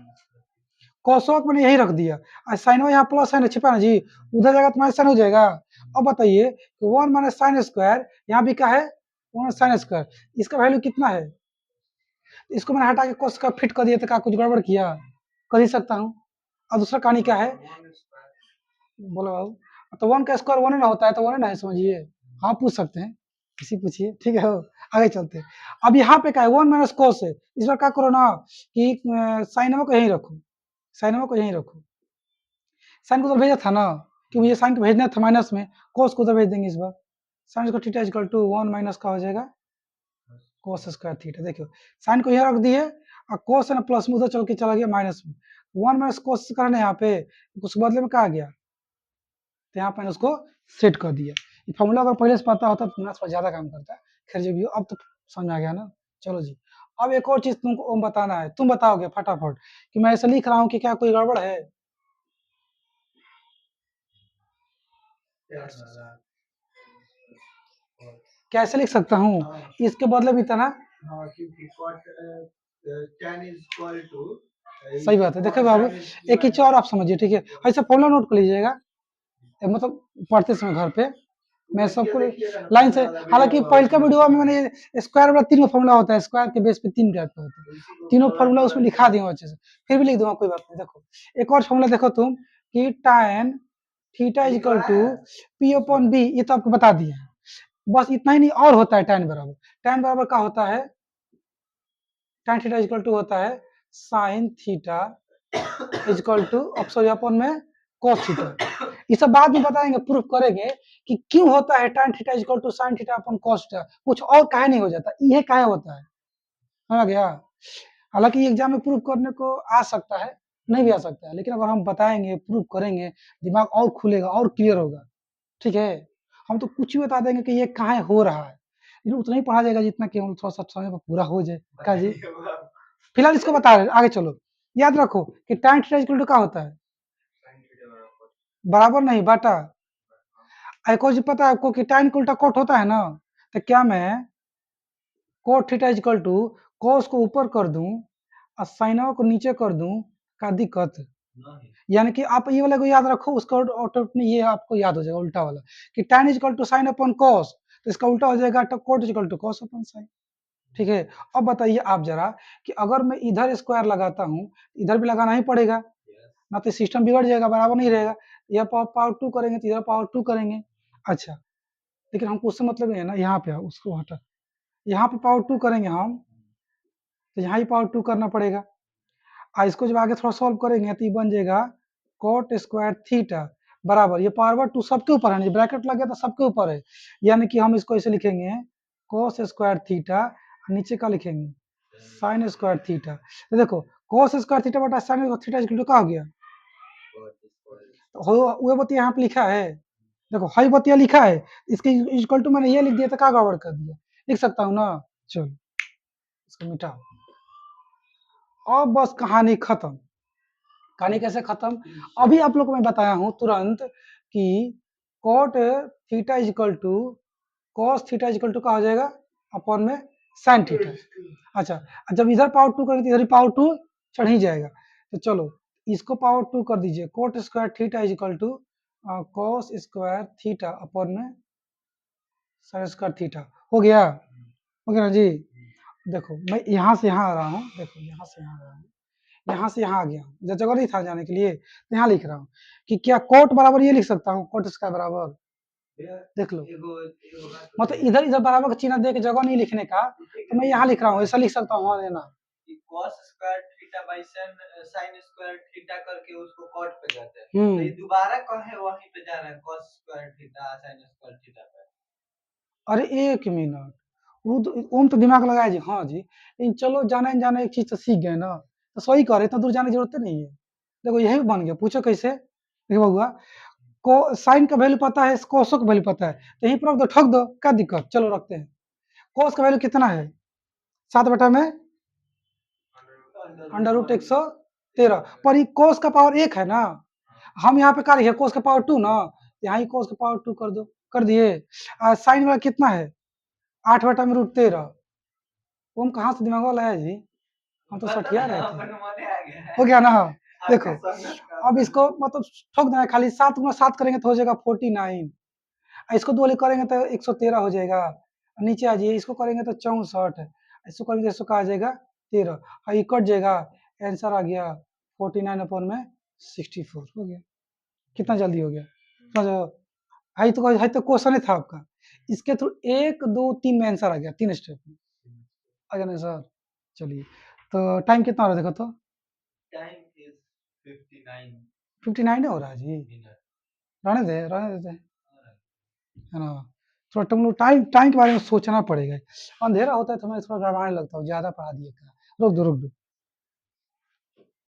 A: कोसोक मैंने यही रख दिया, और साइनो यहाँ प्लस है ना, छिपा ना जी, उधर जाएगा तो माइनस साइन हो जाएगा। अब बताइए 1 माइनस साइन स्क्वायर, यहाँ भी क्या है, 1 साइन स्क्वायर, इसका वैल्यू कितना है? इसको मैंने हटा के कोस का फिट कर दिया, तो क्या कुछ गड़बड़ किया? कर ही सकता हूँ। और दूसरा कहानी क्या है, बोलो बाबू, तो 1 का स्क्वायर 1 ना होता है, तो 1 ना है, समझिए। हाँ पूछ सकते हैं, किसी पूछिए, ठीक है हो, आगे चलते हैं। अब यहाँ पे क्या है, 1 माइनस कोस है, इस बार क्या करो ना कि साइन को यहीं रखो, साइन को यहीं रखो, साइन को तो भेजा था ना, कि मुझे साइन को भेजना था माइनस में, कोस को उधर भेज देंगे इस बार। साइन को थीटा इक्वल टू 1 माइनस का हो जाएगा कोस स्क्वायर थीटा। देखियो साइन को यहाँ रख दिए और कोस है ना प्लस में उधर चल के चला गया माइनस में, 1 माइनस कोस करना है यहाँ पे, उसके बदले में क्या आ गया, तो यहाँ पे मैंने उसको सेट कर दिया। ये फॉर्मूला अगर पहले से पता होता तो थोड़ा ज़्यादा काम करता है। खैर जो भी हो, अब तो समझ में आ गया ना। चलो जी, अब एक और चीज़ तुमको बताना है, तुम बताओगे फटाफट कि मैं ऐसा लिख रहा हूँ कि क्या कोई गड़बड़ है। कैसे लिख सकता हूँ, इसके बदले भी था ना।
B: हाँ, क्योंकि tan is equal to
A: सही बात है। देखो बाबू एक चीज और आप समझिए, ठीक है, ऐसा फॉर्मूला नोट कर लीजिएगा, मतलब पढ़ते समय घर पे मैं सबको लाइन से, हालांकि पहले का वीडियो में मैंने स्क्वायर वाला 3 फॉर्मूला होता है, स्क्वायर के बेस पे 3 टाइप का होता है, तीनों फॉर्मूला उसमें लिखा दिया अच्छे से, फिर भी लिख दूंगा कोई बात नहीं। देखो एक और फॉर्मूला देखो तुम कि tan theta is equal to P upon b, ये तो आपको बता दिया है, बस इतना ही नहीं और होता है tan बराबर, tan बराबर क्या होता है, tan थीटा इक्वल टू होता है sine theta equal to sorry upon में cos थीटा। ये सब बाद में बताएंगे, प्रूफ करेंगे कि क्यों होता है tan theta equal to sin theta upon cos theta, कुछ और काहे नहीं हो जाता, ये काहे होता है, समझ गया। हालांकि एग्जाम में प्रूफ करने को आ सकता है, नहीं भी आ सकता है, लेकिन अगर हम बताएंगे प्रूफ करेंगे दिमाग और खुलेगा और क्लियर होगा, ठीक है। हम तो कुछ भी बता देंगे कि ये काहे हो रहा है, लेकिन उतना ही पढ़ा जाएगा जितना कि हम थोड़ा सा समय पर पूरा हो जाए का जी। फिलहाल इसको बता रहे हैं, आगे चलो। याद रखो कि tan थीटा इक्वल टू क्या होता है, बराबर नहीं बाटा। एक और चीज पता है आपको कि tan का उल्टा कोट होता है ना, तो क्या मैं कोट थीटा इक्वल टू कोस को ऊपर कर दूं और साइनवा को नीचे कर दूं, का दिक्कत, यानी कि आप ये वाला को याद रखो, उसका ऑटोमेटिक ये आपको याद हो जाएगा उल्टा वाला कि tan equal to sine upon cos, तो इसका उल्टा हो जाएगा cot equal to cos upon sine, ठीक है। अब बताइए आप जरा कि अगर मैं इधर स्क्वायर लगाता हूँ, इधर भी लगाना ही पड़ेगा ना, तो सिस्टम बिगड़ जाएगा, बराबर नहीं रहेगा, यह पावर 2 करेंगे तो इधर पावर 2 करेंगे। अच्छा, लेकिन हमको उससे मतलब नहीं है ना, यहाँ पे उसको हटा, यहाँ पे पावर 2 करेंगे हम, तो यहाँ ही पावर 2 करना पड़ेगा। इसको जब आगे थोड़ा सॉल्व करेंगे तो ये बन जाएगा कोट स्क्वायर थीटा बराबर, ये पावर 2 सबके ऊपर है, ब्रैकेट लग गया तो सबके ऊपर है, यानी कि हम इसको ऐसे लिखेंगे कोस स्क्वायर थीटा, नीचे का लिखेंगे साइन स्क्वायर थीटा। तो देखो कोस स्क्वायर थीटा बटा साइन थीटा इक्वल टू क्या हो गया, वो बतिया यहाँ पे लिखा है, देखो हाई बतिया लिखा है, इसके इक्वल टू मैंने ये लिख दिया, तो क्या गड़बड़ कर दिया, लिख सकता हूँ ना। चलो इसको मिटाओ, अब बस कहानी खत्म। कहानी कैसे खत्म, अभी आप लोग को मैं बताया हूँ तुरंत कि cot theta equal to cos theta equal to क्या हो जाएगा अपॉन में साइन थीटा। अच्छा, जब इधर पावर 2 करेंगे तो इधर पावर 2 चढ़ ही जाएगा, तो चलो इसको पावर 2 कर दीजिए, cot square theta equal to cos square theta upon में साइन स्क्वायर थीटा, हो गया ना जी। देखो मैं यहाँ से यहाँ आ रहा हूँ, देखो यहाँ से यहाँ आ रहा हूँ, यहाँ से यहाँ आ गया हूँ, जगह नहीं था जाने के लिए, तो यहाँ लिख रहा हूँ कि क्या कोट बराबर ये लिख सकता हूँ, कोट स्क्वायर बराबर, देख लो मतलब इधर इधर बराबर का चिन्ह दे के जगह नहीं लिखने का, तो मैं यहाँ लिख रहा हूँ, ऐसा लिख सकता हूँ, लेना
B: cos square theta by sin square theta करके उसको कॉट पे जाते हैं, तो ये दोबारा कहे वहीं पे जा रहा है cos square theta sin square theta पे।
A: अरे एक मिनट, ओम तो दिमाग लगाया जी, हाँ जी, लेकिन चलो जाने जाने एक चीज तो सीख गए ना, तो सही करे, इतना दूर जाने की जरूरत नहीं है। देखो यही बन गया, पूछो कैसे, देखो बउआ को साइन का वैल्यू पता है, कोसो का वैल्यू पता है, तो यहीं पर रख दो, ठग दो, क्या दिक्कत, चलो रखते हैं। कोस का वैल्यू कितना है, 7 बटा में अंडर रूट 113, पर ये कोस का पावर 1 है ना, हम यहाँ पे कर रहे हैं कोस का पावर 2 ना, यहाँ ही कोस का पावर 2 कर दो, कर दिए। साइन वाला कितना है 8 बटा में रूट 13, ओम कहाँ से दिमाग वाला है जी, हम तो सठिया रहते हैं, हो गया ना। देखो अब इसको मतलब ठोक देना, खाली 7 गुना 7 करेंगे तो हो जाएगा 49, इसको 2 वाली करेंगे तो 113 हो जाएगा, नीचे आ जाइए, इसको करेंगे तो 64, इसको करेंगे तो इसको कहा जाएगा 13, और ये कट जाएगा, आंसर आ गया 49 अपॉन में 64, हो गया, कितना जल्दी हो गया, समझो, है तो क्वेश्चन ही था आपका, इसके थ्रू 1 2 3 में आंसर आ गया, 3 स्टेप में आ गया ना सर। चलिए तो टाइम कितना हो रहा है देखो तो,
B: टाइम इज 59
A: 59 हो रहा है जी, रहने देते हैं, है ना। थोड़ा तुम लोग टाइम टाइम के बारे में सोचना पड़ेगा। अंधेरा होता है तो मैं थोड़ा गड़बड़ाने लगता हूँ, ज़्यादा पढ़ा दिए क्या। रुक दो, रुक दो।